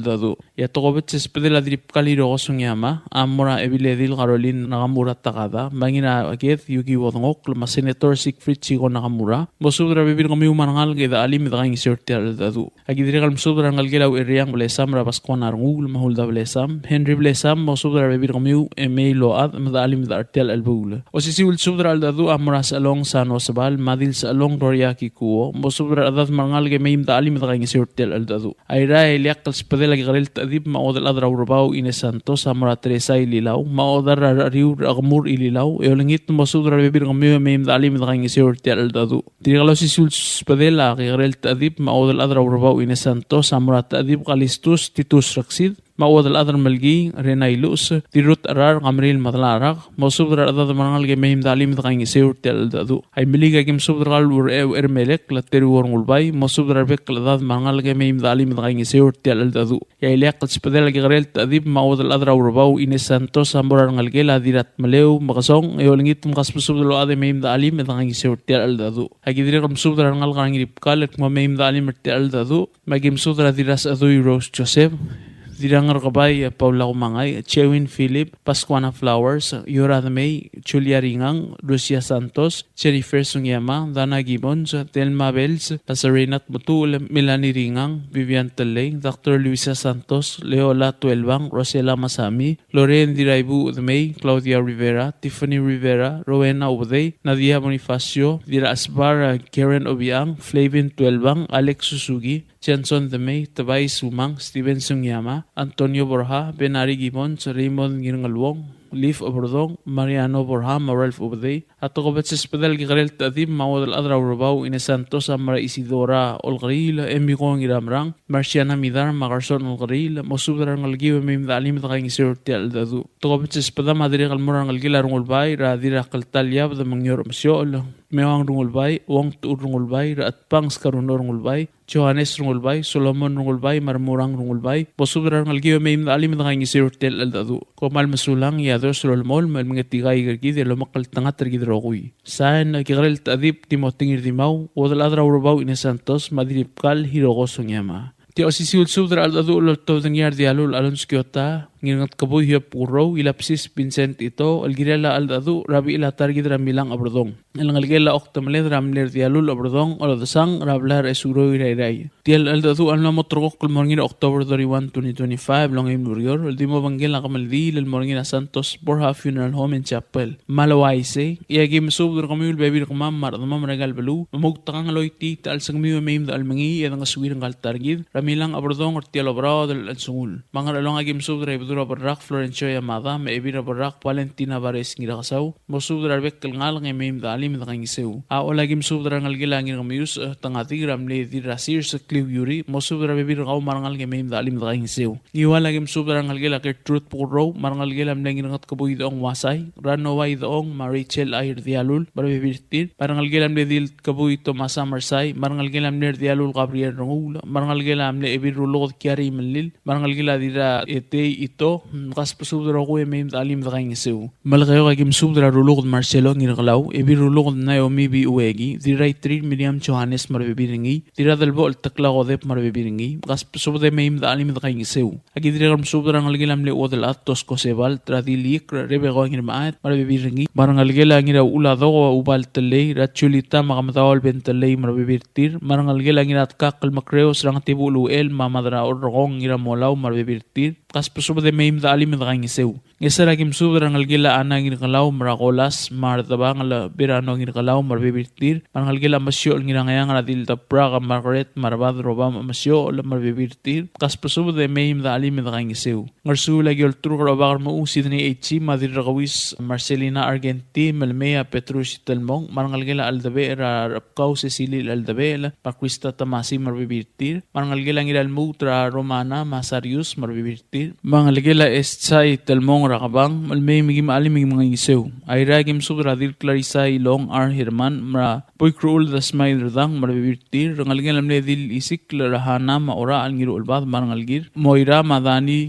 dadu ya tokobetses pedela diripkal Hiroko Sungyama amora ebiledil Caroline Nakamura takada mangina aget Yuki Wodongok lama Senator Siegfried Chico Nakamura mosubdar bebir kami marangal ge dalim daging isir tel dadu agidiri kal mosubdar ngal gelaw eriang blesam rabaskuan arngul mahulda blesam Henry blesam mosubdar bebir kami emailo ad dalim dartel albul osisiul subdar dadu amora along San Osbal madil sa along Roriaki kuo mosubra adat mangal ge meim dalim daging isirtel aldadu ayra eliak kalspadela gigarel tadib maodal adra urbaw Ines Santos amra Teresa ililaw maodar riu agmur ililaw eolingit mosubra bebir kami meim dalim daging isirtel aldadu tirgalo si sulspadela gigarel tadib maodal adra urbaw Ines Santos amra tadib kalistus titus raksid mawadal adar malgi renailus dirut arar ngamril madlarak mosubra adad mangal ge meim dalim daging isirtel dadu ay miliga gim subdral ur ermelek lateru worngulbay mosubra bek adad mangal ge meim dalim daging isirtel dadu ya ilaq spadel gigrel tadib mawadal adra urbaw Ines Santos amborar ngalgel adirat maleu makasong eolingit makaspusubdalo ade meim dalim daging isirtel dadu agidiri kam subdra ngal ngirip kalek meim dalim ertel dadu magim subdra diras adu Rose Joseph Dirangar kabay Paula Kumangay, Chewin Philip, Pascuana Flowers, Yura May, Julia Ringang, Lucia Santos, Jennifer Sungyama, Dana Gibbons, Telma Bells, Lazarinat Butul, Melanie Ringang, Vivian Teleng, Dr. Luisa Santos, Leola Tuelbang, Rosela Masami, Lorraine Diraibu May, Claudia Rivera, Tiffany Rivera, Rowena Uday, Nadia Bonifacio, Dira Asbar, Karen Obiang, Flavin Tuelbang, Alex Susugi, Jenson Demay, Tabay Sumang, Steven Sungyama, Antonio Borja, Benari Gibbons, Raymond Ngingalwong, Leaf Oberdong, Mariano Borham, Ralph Obday, at Tokobet Spedal Gigarel Tadim, Mawad Adra Urabao, Ine Santos, Amara Isidora, Olgaril, Embigong Iramrang, Marciana Midar, Magarson Olgaril, Mosubra Ngalgiva Mim, the Alim the Gang Sir Tel Dadu. Tokobet Speda Madri Almurang Algila Rungulbai, Radira Kaltalia, the Mangur Msiol, Mewang Rungulbai, Wong Tu Rungulbai, at Pangs Karunor Rungulbai, Johannes Rungulbai, Solomon Rungulbai, Marmurang Rungulbai, Bosubra Ngalgiva Mim, the Alim the Gang Sir Tel Dadu. Komal Masulang, Yados Rolmol, Malmingatigai Gigi, the Lomakal Tangater Gidrogui. San Gigrel Tadip, Timotingir Dimau, or the Ladra Urabao in Santos, Madrid Kal, Hirogosonyama. Ti osisiul subdra al adu ulol to dengyar dialul alonskiota ngingat kabuy hiya puro ilapsis Vincent ito algirela al adu rabi ila targid ramilang abrodong elangalgela oktamle ramler dialul abrodong olodasang rablar esuro irai tiel al adu al namotrok kulmorngin October 31 2025 longim nurior ultimo bangel kamaldi lil morngin Santos Borja Funeral Home and Chapel Malawaise iagim subdra kamul baby kamam mardama regal belu mugtakang loyti tal sangmi meim dal mangi edang aswirang kal targid milang abrodong or tielo brado del sungul mangar along agim subdra ibdura barrak Florencio Yamada me ebira barrak Valentina Vares ngira kasaw mo subdra bekkel ngal ngemim dalim da kangiseu a olagim subdra ngalgila ngir ngamius tangati ramle di rasir sa cliw yuri mo subdra bebir gaw marangal ngemim dalim da kangiseu iwalagim subdra ngalgila ke truth puro marangal gelam ngir ngat kabuy dong wasay ranoway dong Marichel Air dialul barbibirtir marangal gelam dil kabuy to masa marsay marangal gelam ner dialul Gabriel Rongul marangal gelam le ebirulog kiari melil marangal gila dira ete ito kas pasubdra ko emem dalim da kangiseu malgayo agim subdra rulog Marcelo ngirglaw ebirulog Naomi bi uegi dira 3 Miriam Johannes marbebiringi dira dalbo takla godep marbebiringi kas pasubdra emem dalim da kangiseu agi dira gam subdra ngalgilam le odel atos ko sebal tradilik rebego ngirmaat marbebiringi marangal gila ngira ulado ubal tele ratchulita magamtawal bentele marbebirtir marangal gila ngirat kakal makreos rang tibulu el mamadra or rong ira molaw marbebirtir kas pusubo de meim da alim da kangiseu ngesara kim subra ngalgila ana ngir kalaw marakolas martaba ngala birano ngir kalaw marbebirtir ngalgila masyo ngira ngayang radil da praga Margaret marbad robam masyo marbebirtir kas pusubo de meim da alim da kangiseu ngarsu lagi ol tru robar mo sidni echi madir rawis Marcelina Argenti melmea Petrus Telmong ngalgila aldabe ra rapkaw Cecilia aldabe pakwista tamasi marbebirtir ngalgila ngira almutra Romana Masarius marbebirtir mangalgila estsay Telmong rakabang malmay migim alim migim mga isew ay ragim subra dil Clarissa Long R. Herman mara poy cruel the smile dang marbebirtir ngalgila mle dil isik rahana maora alngiro ulbad marangalgir Moira Madani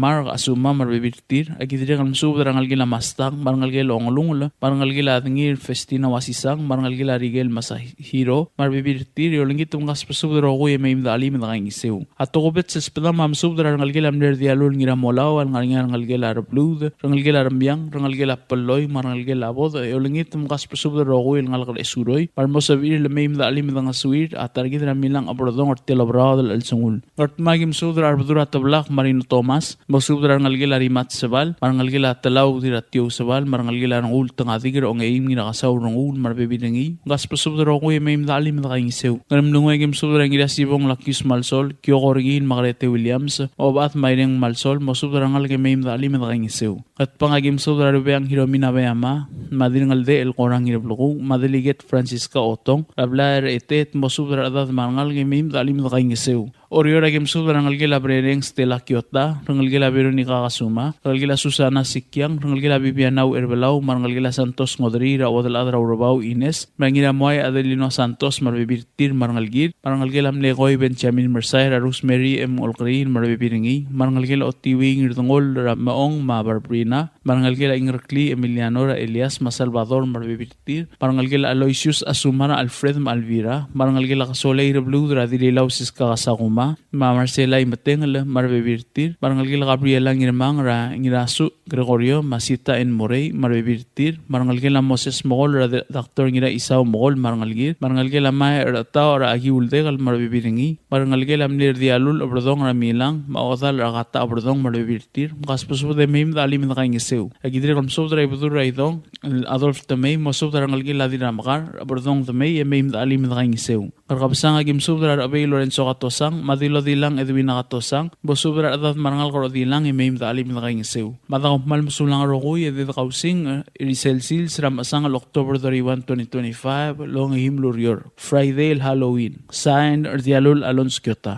mar asuma marbebirtir agidire ngam subra ngalgila mastang marangalgila onglungula marangalgila ngir Festina Wasisang marangalgila Rigel Masahiro marbebirtir yolingit tungas pasubra ko yemim da alim da kangisew atokobet sa speda mam subra ngalgila mler dialul ngira molaw ngalgila blue rangalgela rambiang rangalgela paloy marangalgela bod yolingit mukas pasubda rogo ngalgal esuroy parmosavir lemeim da alim da ngasuir atargid ramilang abrodong or telobradal al sungul magim sudra arbdura tablak Marino Thomas mosubra ngalgela rimat sebal marangalgela talaw diratio sebal marangalgela ngul tangadigir ong eim ngira kasaw ngul marbebidingi gas pasubda rogo yemeim da alim da kangisew ngamlungwegim sudra ngira sibong lakis malsol kyokorgin Magrete Williams obat maireng malsol mosubra ngalge meim da alim da kangisew at pangagim sudra rubeyang Hiromina Bayama madingalde el korang irablugu madiliget Francisca Otong rablar etet mosubra adad marangalge meim da alim da kangisew Oriora game subra ngalgila brereng Stella Kiota, ngalgila Veronica Kasuma, ngalgila Susana Sikyang, ngalgila Bibianau Erbelaw, ngalgila Santos Ngodrira o del Adra Urabao Ines, mangila Moy Adelino Santos marbibirtir marngalgir, ngalgila Mlegoy Benjamin Mersay, Rosemary M. Olgrin marbibiringi, ngalgila Otiwing Irdongol Maong Mabarbrina, ngalgila Ingrakli Emiliano Elias Masalvador marbibirtir, ngalgila Aloysius Asumara Alfred Malvira, ngalgila Kasole Irblu Radililaw Siska Kasaguma, Marcela Imatengala marbebirtir marangalgila Gabriela ngirmang ra ngirasu Gregorio Masita en Morey marbebirtir marangalgila Moses Mogol ra Dr. ngira Isaw Mogol marangalgila May Rata ra Agiuldegal marbebiringi marangalgila Mlir Dialul obrodong ra milang maodal ra gata obrodong marbebirtir kaspuso de mim mdalim na kaing isew. Agidire kom sobdra ibudura idong Adolf Tamay mo sobdra ngalgi ladi ramakar abordong Tamay mdalim na kaing isew. Karkabsang agim sobdra abay Lorenzo katosang madilo dilang Edwin katosang bo sobdra adat marangal karo dilang mdalim na kaing isew. Madakop mal musulang rokoy edit kausing iriselsil sram asang October 31, 2025 long himlurior Friday Halloween. Signed Dialul Alonso Kyoto.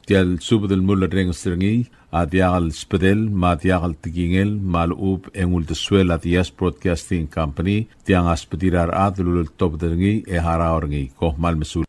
Tial subdel mulla reng stringi adiagal spedel matiagal tigingel malub engul deswel atias broadcasting company tiang aspedirar adlul top dengi haraorngi ko mal mesul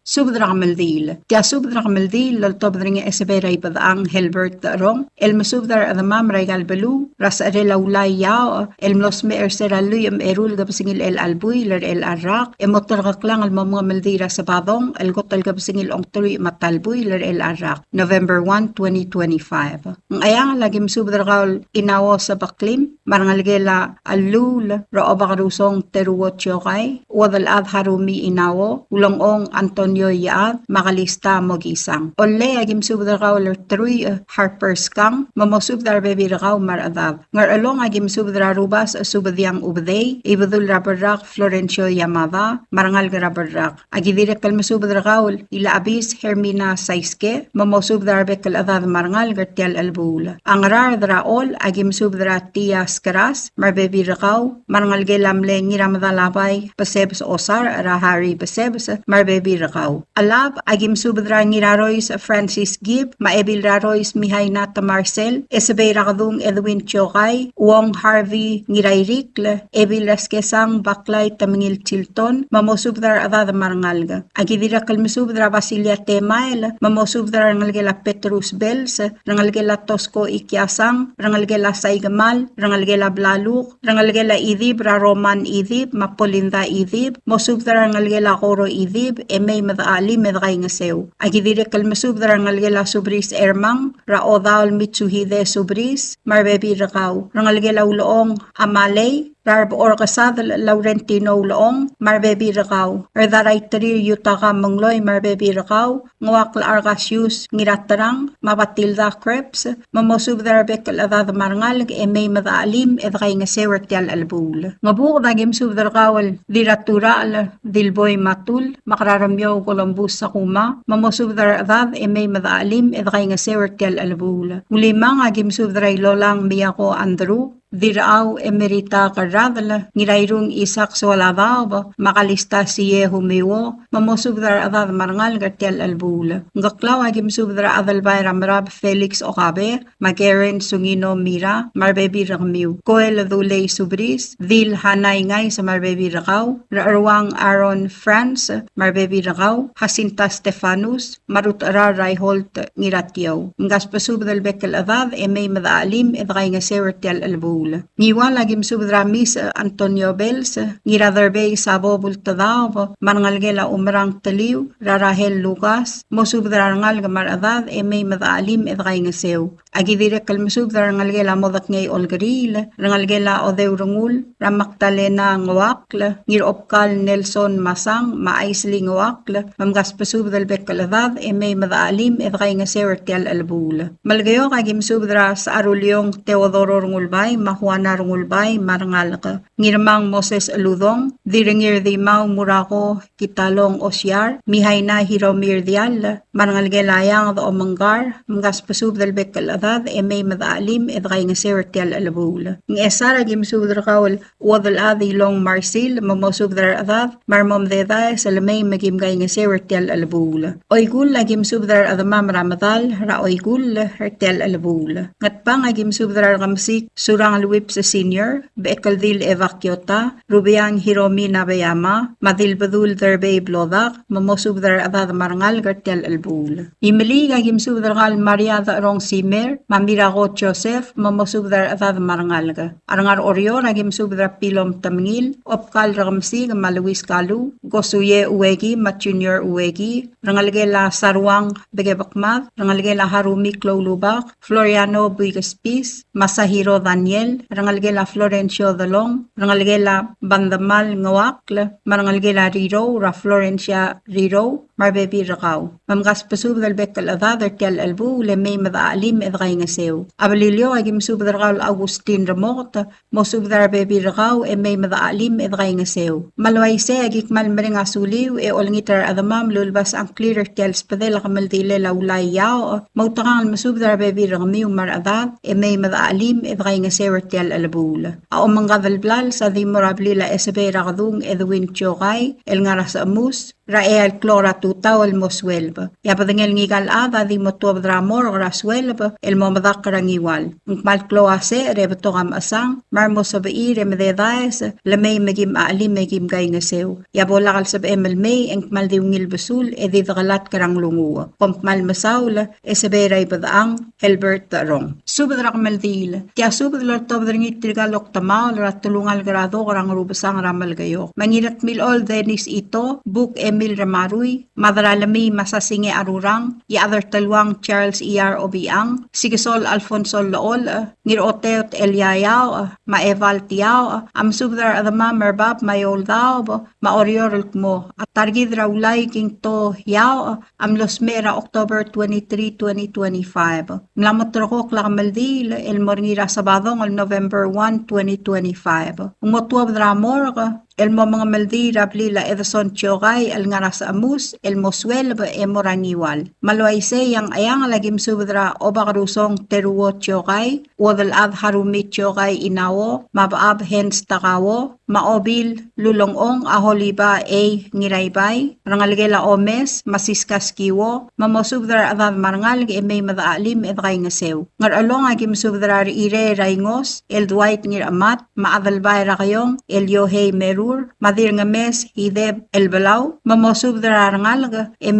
Subdra Maldil. Tia Subdra Maldil lal tobdring esebera ibadang Helbert Rong. El masubdar adamam regal belu. Ras arela ulay yao. El mlosme ersera luyam erul gabsingil el albuy ler el arrak. Emotor kaklang al mamwa Maldira sa badong. El gotal gabsingil ong turi matalbuy ler el arrak. November 1, 2025. Ang ayang lagim subdra kaul inawo sa baklim. Marangalgela alul. Raobakarusong teruwo chokay. Wadal ad harumi inawo. Ulong-ong Antonio Yaad, makalista mo gisang. Ole agim subdaraw ler 3 Harper's Kang, mamosubdar bebirakaw maradav. Ngar along agim subdararubas subadyang ubday, ibadul rabarrak Florencio Yamada, marangal garabarrak. Agidirek kalmasubdarakaw ila abis Hermina Saiske, mamosubdar bekal adad marangal gartial albul. Ang rar draol agim subdara tia skaras, marbebirakaw, marangal gelamle ngiramadalabay, pasebs osar, rahari pasebs, marbebirakaw. Alab, agim subdra ngiraroys Francis Gibb, maebil raroys Mihaina Marcel, esabay rakadung Edwin Chokay, Wong Harvey ngirayrikle, ebil raskesang baklay tamingil Chilton, mamosubdra adad marangalga. Agidira kalmisubdra Basilia Temail, mamosubdra rangalgela Petrus Bells, rangalgela Tosco Ikyasang, rangalgela Saigamal, rangalgela Blaluk, rangalgela Idib, Roman Idib, Mapolinda Idib, mosubdra rangalgela Koro Idib, emay ali medray nga sew. Agidire kalmasubdra ngalgela subris ermang, raodaol mitsuhide subris, marbebi rakaw. Rangalgela uloong amalay, Rarb or kasad Laurentino Loong, marbebi rakaw. Erdaray tarir yutaka mangloy marbebi rakaw, ngwakla argasius ngiratarang, mabatilda creps, mamosubdar bekal adad marangal, emay madaalim, edray nga sewer tial albul. Ngabuk dagim subdar kawal, diratural, dilboy matul, makraramyo Columbus sa kuma, mamosubdar adad, emay madaalim, edray nga sewer tial albul. Mulimang agim subdaray lolang miyako Andrew, Diraaw emerita karadala, ngirayrung isak swaladaw, makalista siye humiwo, mamosubdar adad marangal gartial albula. Ngaklaw agim subdar adal bay ramrab Felix Okabe, mageren sungino mira, marbebi rakmiw. Koel dulay subris, dil hanay ngay sa marbebi rakaw, raarwang Aaron France, marbebi rakaw, Jacinta Stefanus, marutara Raiholt ngiratyaw. Ngas pasubdal bekal adad, emay madaalim, edray nga sewertial albula. Ngiwa lagim subdra Miss Antonio Bells, ngiradarbe sabo bultadaw, marangalgela umrang taliw, Rarahel Lucas, mosubdra ngal gamaradad, emay madaalim edray nga sew. Agidire kalmusubdra ngalgela modak ngay olgaril, rangalgela odeurungul, Ramaktalena ngwakl, ngiropkal Nelson Masang, maaisli ngwakl, mamgas pasubdal bekaladad, emay madaalim edray nga sew ertial albula. Malgayo kagim subdra sa arulyong Teodoro Rungulbay, Juana Rungulbay, marangal ka. Ngirmang Moses Aludong, diringir di mau murako kitalong osyar, mihay na hiromir dial, marangal gelayang o manggar, mga pasub dal bekal adad, emay madaalim, edray nga sewertial alabula. Ng esara gim subdra kawal, wadal adi long marsil, mamosub dar adad, marmom deday, salamay magimgay nga sewertial alabula. Oygul agim subdar adamam ramadal, ra oygul, hertial alabula. Ngat pang agim subdar kamsik, surang alwip sa senior, Bekaldil Evakyota, Rubiang Hiromi Nabayama, Madilbadul Derbey Blodak, Mamosubdar Adad Marangal Gartial Albul. Imili gagim subdar kal Maria Rong Simer, Mamirago Joseph, Mamosubdar Adad Marangalga. Arangar Oryo nagim subdar Pilom Tamngil, Opkal Ramsig, Maluis Kalu, Gosuye Uwegi, Junior Uwegi, Rangalgela Sarwang Begebakmat, Rangalgela Harumi Klolubak, Floriano Buigaspis, Masahiro Daniel, Rangalgela Florencio Dalong, Rangalgela Bandamal Ngawakl, Marangalgela Riro, Ra Florencia Riro, marbebi rakaw. Mamgas pasub dal bekal adadar tial albu le may madaalim edray nga sew. Abalilyo agim sub rakaw Agustin Ramot mo sub dar bebi rakaw may madaalim edray nga sew. Malway se agik malmering asuliw olangitar adamam lulbas ang clearer tial spadela kamaldile laulay yaw mautangan masub dar bebi rakaw mar adad may madaalim edray nga sew tial albul. Ao manggadal blal sa di morablila SB rakadung edwin chokay el ngaras amus Rael Clora tutaw el moswelba. Yapadangel ngigal ada di motuab dramor raswelba el momadakar ang iwal. Ngmal kloase rebetogam asang marmo sabai remedadaes lamay magim aalim magim gay ngasew. Yabolakal sab emel may ngmal diungil basul edidagalat karang lunguwa. Kompmal masaula esaberay badaang Helbert Rong. Subadrak maldil. Tia subadlor tobdringit trigalok tamal ratulungal grado karang rubasang ramal gayok. Mangirat mil all denis ito book Emil Ramaruy, Madralami Masasinge Arurang, Yadar Talwang Charles E.R. Obiang, Sigisol Alfonso Lool, Ngiroteot Elyayaw, Maeval Tiyaw, Amsubdar Adama Merbab Mayol Daw, Maoriorul Mo, at Targid Raulay King To Yaw, Amlosmera October 23, 2025. Mlamotrokok Lakmaldil, El Morngira Sabadong, November 1, 2025. Umutuab Dramor, el mo mga maldira blila Edson Chogay el ngaras amus el moswel ba emorangiwal. Malway se yang ayang lagim subdra obakrusong teruo Chogay wadal ad harumit Chogay inawo mabaab hens takawo maobil lulongong aholiba ngiraybay rangalgela omes masiskas kiwo mamosubdra adad marangal may madaalim edray ngasew. Ngar along agim subdra ire raingos el Dwight ngir amat maadalbay rakayong el Yohei Meru madir nga mes hideb el balaw mamosub dararangal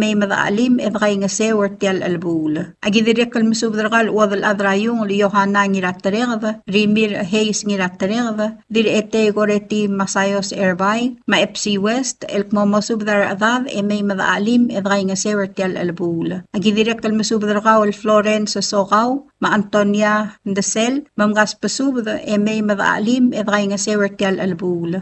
may madaalim edray nga sewer tial albul agidirek kal musub daral wadal adrayong li Yohana ngiratareg Rimir Hayes ngiratareg dir ete goreti Masayos Erbay ma FC West el mamosub dar adad may madaalim edray nga sewer tial albul agidirek kal musub daral Florence Sokaw ma Antonia Ndesel mamgas pasub may madaalim edray nga sewer tial albul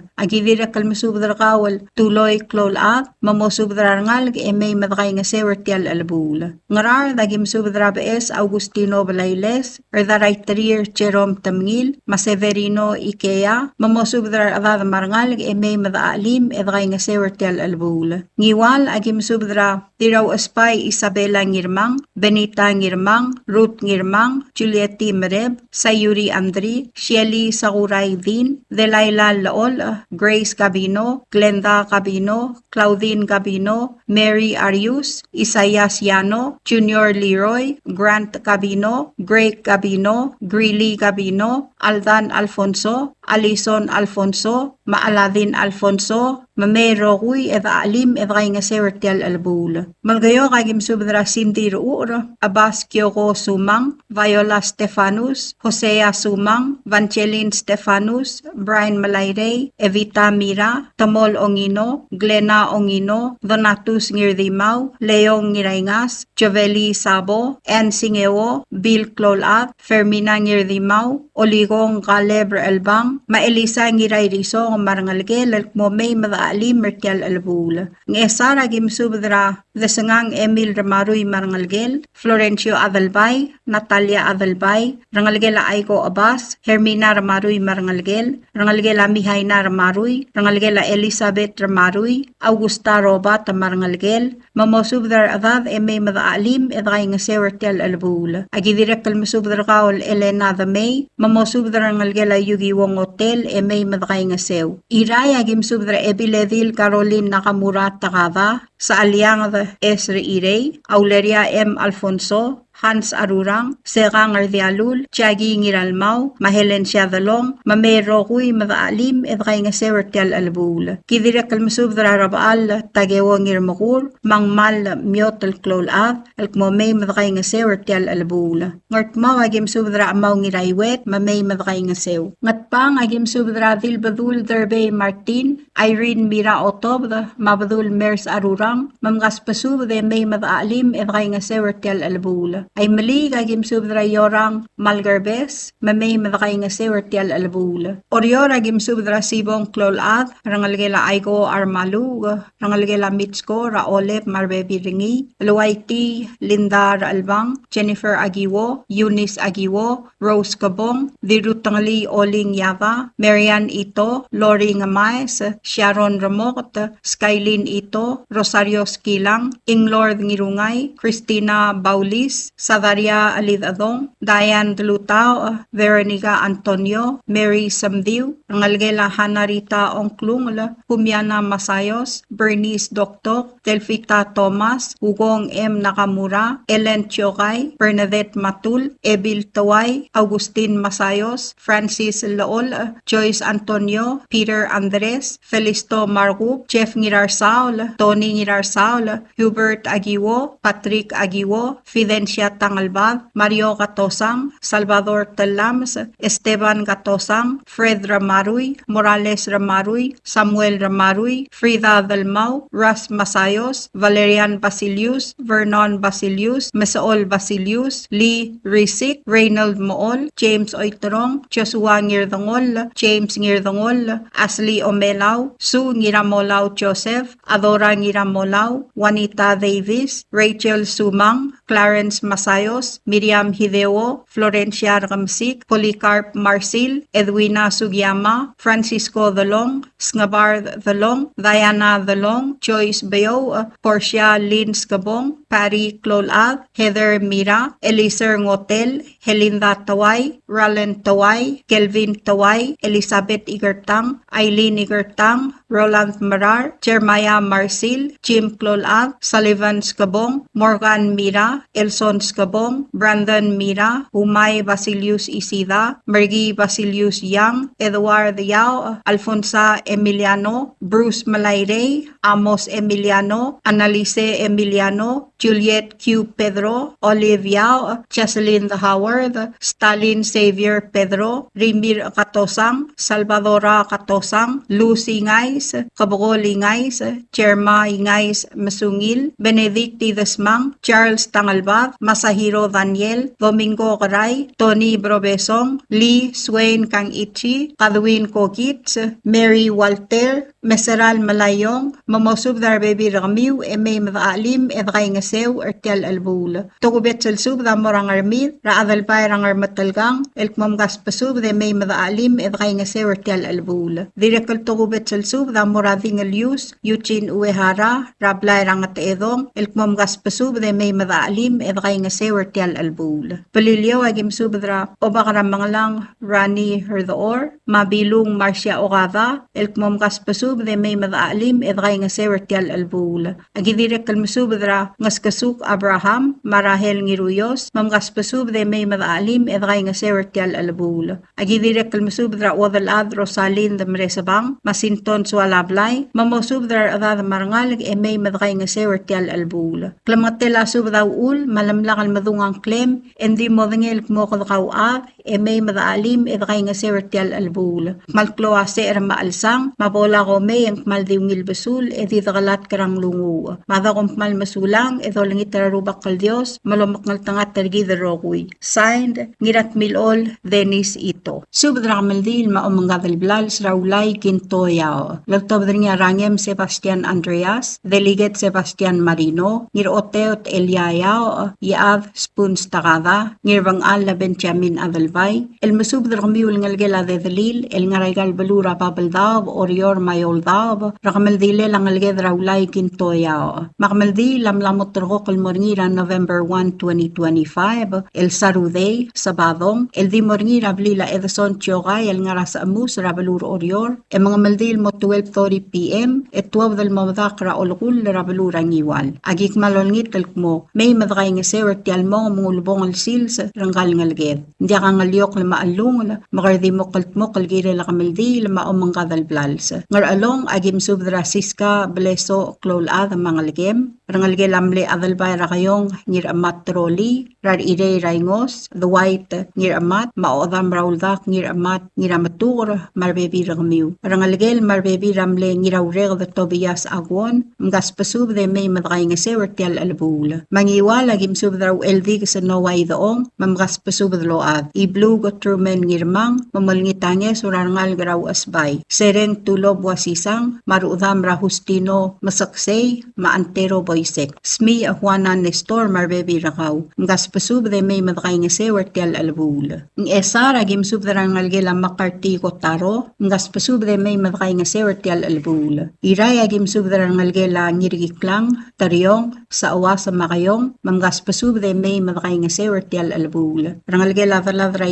Direk kalmusubdar kawal tuloy klolat mamosubdar ngal may madakay nga sewer tial albul. Ngarar dagim subdra BS Augustino Balayles erdaray tarir Jerome Tamngil Maseverino Ikea mamosubdar adad marangal may madaalim edakay nga sewer tial albul. Ngiwal agim subdra tiraw aspay Isabela Ngirmang Benita Ngirmang Ruth Ngirmang Julieti Mereb Sayuri Andri Shelly Sakuray Din Delilah Laol Grace Gabino, Glenda Gabino, Claudine Gabino, Mary Arius, Isaias Yano, Junior Leroy, Grant Gabino, Greg Gabino, Greeley Gabino, Aldan Alfonso, Alison Alfonso, Maaladin Alfonso, Mamero Rui eda alim edray nga sewer tial albul. Malgayo kagim subdra Cindy Ruur, Abbas Kyoko Sumang, Viola Stefanus, Hosea Sumang, Vangeline Stefanus, Brian Malayre, Evita Mira, Tamol Ongino, Glena Ongino, Donatus Ngirdimaw, Leong Ngirayngas, Joveli Sabo, Ann Singewo, Bill Clolat, Fermina Ngirdimaw, Oligong Galebre Elbang, Maelisa Ngirayriso, Marangalgel, Momay Madaalim Mertial Albul. Ngesara Gim Subdra, Desangang Emil Ramaruy Marangalgel, Florencio Adalbay, Natalia Adalbay, Rangalgela Aiko Abbas, Hermina Ramaruy Marangalgel, Rangalgela Mihayna Ramaruy, Rangalgela Elizabeth Ramaruy, Augusta Robat Marangalgel, Mamosubdar Adad May Madaalim Edray nga sewer tial albul. Agidirek kalmusubdar kaol Elena the May, Mamosubdar Rangalgela Yugiwong Hotel May Madray nga sew. Iray agim subdra Ebiledil Caroline Nakamura Takava, sa Alyang Esre Irey, Auleria M. Alfonso, Hans Arurang, Serang Ardialul, Tiagi Ngiralmaw, Mahelen Siadalong, Mamero Huy Madaalim, Edray nga sewer tial albul. Kidirek kalmusubdra Rabal, Tagewo Ngirmakur, Mangmal Miotel Klolad, Alkmomay Madray nga sewer tial albul. Ngartmaw agim subdra Amaw Ngiraywet, Mamay Madray nga sew. Ngatpang agim subdra Dilbadul Derbe Martin, Irene Mira Otobda, Mabadul Mers Arurang, Mamgas Pasubde May Madaalim, Edray nga sewer tial albul. ay mali agim subdra yorang malgarbes mamay madakay nga se wertial albul oryor agim subdra sibong klolat rangalgela aigo armalug rangalgela mitsko ra olep marbebi ringi luwaiti Linda Albang Jennifer Agiwo Eunice Agiwo Rose Kabong Dirutangali Oling Yava Marian Ito Lori Ngamaes Sharon Ramot Skylin Ito Rosario Skilang Inglord Ngirungay Christina Baulis Savaria Alidadong Diane Delutao Veronica Antonio Mary Samdiw Rangalgela Hanarita Onklung Humiana Masayos Bernice Doktok Delfita Thomas Hugong M. Nakamura Ellen Chokay Bernadette Matul Ebil Taway Agustin Masayos Francis Laol Joyce Antonio Peter Andres Felisto Margup Jeff Ngirarsaul Tony Ngirarsaul Hubert Agiwo Patrick Agiwo Fidencia Tangalbag Mario Katosang Salvador Telams Esteban Katosang Fred Ramaruy Morales Ramaruy Samuel Ramaruy Frida Dalmau Ras Masayos Valerian Basilius Vernon Basilius Mesaol Basilius Lee Risik Reynold Mool James Oitorong Joshua Ngirdangol James Ngirdangol Ashley Omelaw Sue Ngiramolaw Joseph Adora Ngiramolaw Juanita Davis Rachel Sumang Clarence Masayos Miriam Hideo Florencia Ramsik Policarp Marcil Edwina Sugyama Francisco Dalong Snabar Dalong Diana Dalong Joyce Bayo Portia Lins Gabong Patty Clolag Heather Mira Eliser Ngotel Helinda Taway Ralen Taway Kelvin Taway Elizabeth Igertang Eileen Igertang Roland Marar Jeremiah Marcil Jim Clolag Sullivan Skabong Morgan Mira Elson Skabong Brandon Mira Humay Basilius Isida Mergi Basilius Yang Edward Yao Alfonsa Emiliano Bruce Malayre Amos Emiliano Annalise Emiliano Juliet Q. Pedro Olive Yao Jocelyn Howard Stalin Xavier Pedro Rimir Katosang Salvadora Katosang Lucy Ngais Kabogol Ngais Cherma Ngais Masungil Benedicti Desmang Charles Tangalbag Masahiro Daniel Domingo Garay Tony Brobesong Lee Swain Kang Ichi Kadwin Kokits Mary Walter Meseral Malayong Mamosub Darbebi Ramiw Emay Madaalim Edray Ngasew Ertial Albul Tugubet Selsub da Morang Armid Raadalbay Rangar Matalgang Elkmam Gaspasub de May Madaalim Edray Ngasew Ertial Albul Direkal Tugubet Selsub da Morading Elius Eugene Uehara Rablay Rangat Edong Elkmam Gaspasub de May Madaalim Edray Ngasew Ertial Albul Palilyo Agim Subdra Obakaram Mangalang Rani Herdoor Mabilung Marcia Ogava Elkmam Gaspasub de May Madaalim Edray Ngasew Ertial Albul Agidirek Kalmusubdra Ngaskasuk Abraham Marahel Ngiruyos Mam Gaspasub de May Madaalim Edray Ngasew Ertial Albul Agidirek Kalmusubdra Wadalad Rosalin de Mresabang Masinton Sualablay Mamosubdra Adad Marangalig Emay Madray Ngasew Ertial Albul Klamatela Subdaw Ul Malamlak Almadungang Klem Endi Modengel Kmokadkaw Emay Madaalim Edray Ngasew Ertial Albul Malkloase Erma Alsang Mabola May ang maldiwngil basul edi dagalat karang lungu. Mada kumpmal masulang edo langit tararubak kal Dios malumak ngal tangat tergi derogui. Signed Ngirat Milol Dennis Ito. Subdra maldil maumanggadal blal sraulay kintoyao. Lagtobdringa rangem Sebastian Andreas, Delegate Sebastian Marino, Ngiroteot Eliayao, Yaad Spoons Takada, Ngirvang Alla Benjamin Adalbay, El Masubdra miul ngalgela de Delil, El Ngaraygal Balura Babaldab, Orior Mayo Dab Rakamaldi lang alged raulay kintoya Makamaldi lamlamot turko kalmorngira November 1, 2025 El Saruday Sabadong El di morngira blila Edson Chogay El ngaras amus Rabalur Orior E mga maldil mo 12:30 PM E 12 del mamadakra olkul Rabalur Angiwal Agik malolngit kalkmo May madakay nga sewer tial mo Mungulbong al sils Ranggal ngalged Hindi ka ngalyok lama alung Makardi mo kaltmo kalgiri lakamaldi Lama umangkadal blals Ngar along agim subdra siska bleso klolad ang mga ligem rangalgel amle adalbay rakayong ngir amat troli rar ire raingos the white ngir amat maodam rauldak ngir amat ngir amatur marbebi ragmiu rangalgel marbebi ramle ngir aureg the Tobias agwon mgas pasub de may madray nga sewer tial albul mangiwala gimsub draw eldig sa noway doong mamgas pasub load iblu got trumen ngirmang mamalngitange surangal graw asbay sereng tulob wasisang marudam rahustino masaksay maantero boysek smi ahwanan nestor marbebi rakaw mgas pasub de may madray nga sewer tial albul ng esara gimsub drangal gela makarti ko taro mgas pasub de may madray nga sewer tial albul iraya gimsub drangal gela ngirgiklang taryong sa awa sa makayong mamgas pasub de may madray nga sewer tial albul rangal gela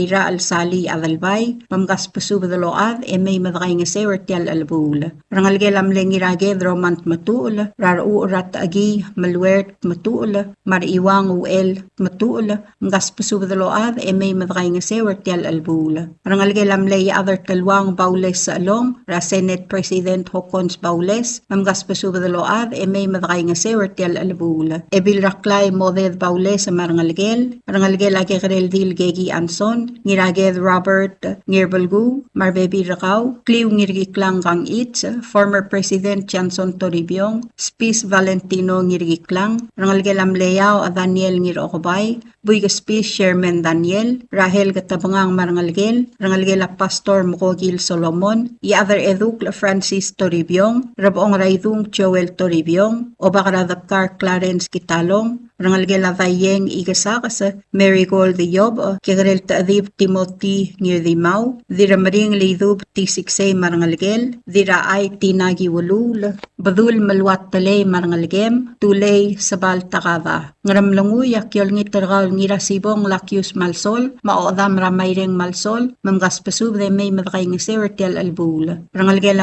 ira al-sali adalbay mamgas pasub de load may madray nga sewer tial albul rangal gela mlengirage dromant matul raru rat agi malwert matul mariwang uel matul mamgas pasub de load may madray nga sewer tial albul rangal gela mlay other talwang baules sa along ra Senate President Hokons Baules mamgas pasub de load may madray nga sewer tial albul ebil raklay moded Baules sa marangalgel rangalgel age kreldil gegi anson ngiraged Robert Ngirbalgu marbebi rakaw kliw ngirgiklang kang its former President Johnson Toribio Spis Valentino ngirgiklang rangalgel amleyaw a Daniel ngirokobay buy Spis Chairman Daniel Rahel Gatabangang marangalgel rangalgel a Pastor Mukogil Solomon i other eduk Francis Toribio rabong raidung Joel Toribio o bakaradapkar Clarence Kitalong rangalgel a Vayeng igasakas Marigold Yob kegrel taadib Timothy ngirdimaw dira maring lidub T6A marangalgel dira ay tinagi walul badul malwat talay marangalgem tulay sabal takava ngaramlangu yakyol ngitargal ngirasibong lakyus malsol maodam ramayreng malsol mamgas pasub de may madakay ng sewer tial albul rangalgel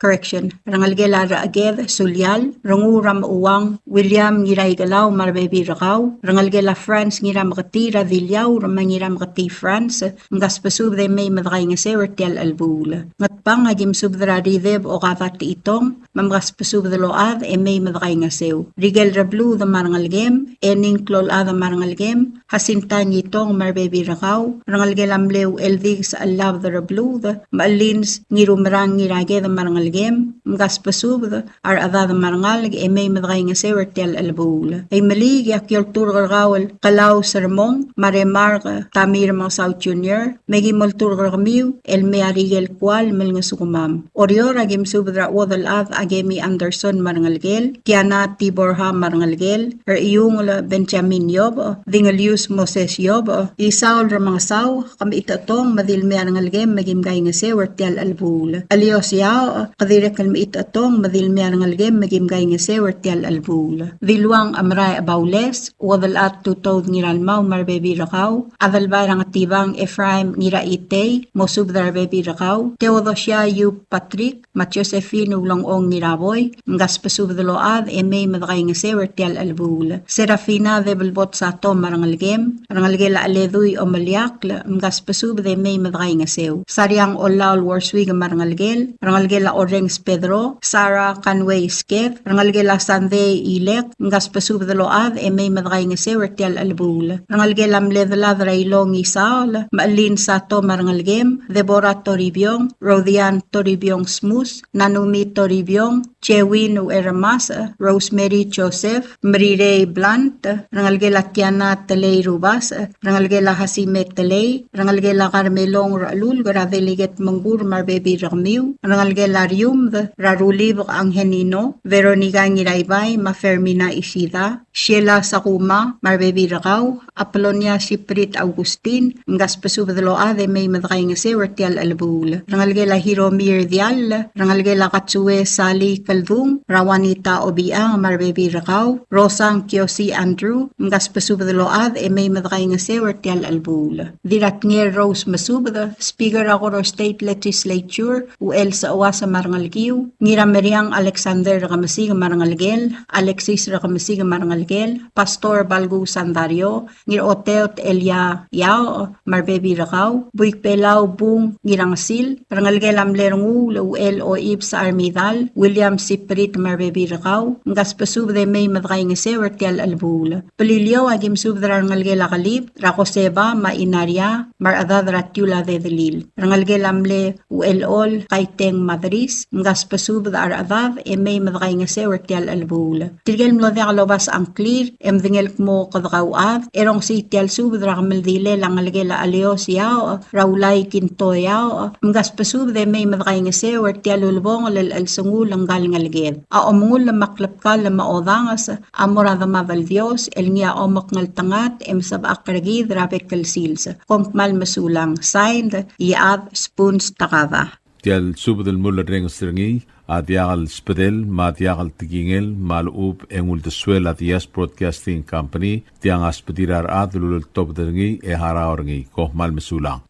correction rangalgel aged sulyal ranguram uwang William ngiraygalaw marbebi rakaw rangalgel France ngiram katira dilyaw ramangiram kati France ngas pasub de may madakay nga sewer tial albul ngatpang agim subdra rideb o kavat itong mamgas pasub de load may madakay nga sew rigel rablu the marangalgem ening klol ada marangalgem hasintan itong marbebi rakaw rangalgel amlew eldig sa alab the rablu the maalins ngirumrang ngirage the marangalgem ngas pasub ar ada the marangal may madakay nga sewer tial albul ay malig yakyol turgawal kalaw sermong maremar tamir mga South Junior megi moltur gamiu el mearigel kwal mel nga sukumam orior agim subdra wadal ad agemi Anderson marangalgel Kiana Tiborha marangalgel iyung Benjamin Yob Dingalius Moses Yob isaul ra mga saw kami itatong madil marangalgem megim gay nga sewer tial albul alios yao kadire kalmi itatong madil marangalgem megim gay nga sewer tial albul dilwang amray abaules wadal ad tutod ngiralmaw marbebi rakaw adal barang atibang Ephraim ngira itay mosubdar bebi rakaw Teodosia yu Patrick Josephine ulong ngiraboy ngas pasubdaload may madakay nga sewer tial albul Serafina de belbot sa to marangalgem rangalgela aleduy o malyak ngas pasubde may madakay nga sew Saryang olaul warswig marangalgel rangalgela Orengs Pedro Sarah Canway Sketh rangalgela Sunday Ilek ngas pasubdaload may madakay nga sewer tial albul rangalgela mledla drailong isaol maalin sa to marangalgem Deborah Toribiong Rodian Toribiong Smus Nanumi Toribiong Chewin Ueramas Rosemary Joseph Marire Blunt rangalgela Tiana Talay Rubas rangalgela Hasime Talay rangalgela Carmelong Ralul Graveliget Manggur Marbebi Ramiu rangalgela Rium Rarulib Anghenino Veronica Ngiraybay Fermina Isida Sheila Sakuma Marbebi Rakaw Apolonia Siprit Augustin ngas pasubdaloa de may madakay nga sewer tial albul rangalgela Hiromir Dial rangalgela Katsue Sali Kalvung Rawanita Obiang Marbebi Rakaw Rosang Kyosi Andrew ngas pasubdaloa ad may madakay nga sewer tial albula. Dirat nga Rose Masubda, Speaker ako ro State Legislature, UL sa awa sa Marangalgiw, ngira Meriang Alexander Rakamasiga Marangalgel, Alexis Rakamasiga Marangalgel, Pastor Balgo Sandario, ngira Oteot Elia Yao, Marbebi Rakaw, Buik Pelaw Bung Ngirangasil, Rangalgel Amlerungu, UL o Ib sa Armidal, William Siprit Marbebi Rakaw, ngas pasubde may madakay nga sewer tial albula. Palilyo agim subdra rangalgel akalip, Rakoseba Mainarya, Maradad Ratula de Delil. Rangalgel amle UL Kaiteng Madris, ngas pasubda aradad may madakay nga sewer tial albula. Tilgel mlo de kalobas ang clear, dingel mo kadakaw erong si tial subdra kamaldile langalgel alios yao, Raulay Kinto yao, ngas pasubde may madakay nga sewer tial ulbong al sungul ngalgel. Aomungul maklap ka maodangas amorada maval Dios el niya omak ngaltangat sab akaragid rapet kalsils kompmal masulang signed iad spoons takada. Tial subdel mulla reng stringi at yakal spedel mat yakal tigingel malup engul de swel at yes broadcasting company tiang aspedirar at lulul top derngi haraorngi kohmal masulang.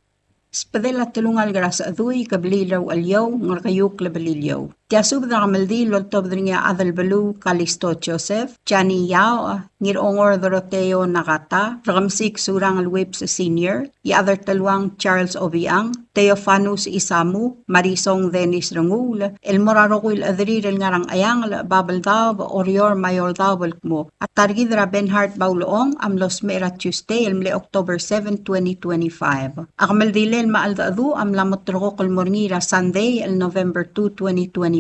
Spadela tulungal garas aduy kablilaw alyaw ngarkayuk labalilyaw. Tiasub na kamaldi loltob niya adal balu Kalisto Joseph, Chani Yao, ngir ongor Doroteo Nakata, rakamsik surang alwip sa senior, other talwang Charles Obiang, Teofanus Isamu, Marisong Dennis Rangul, El Morarokuil Adriril ngarang ayang babaldab orior mayor dawal mo, at targidra Benhart Bauloong amlos mera Tuesday el October 7, 2025. Akamaldilel maaldaadu am lamotroko kolmorngira Sunday el November 2, 2025.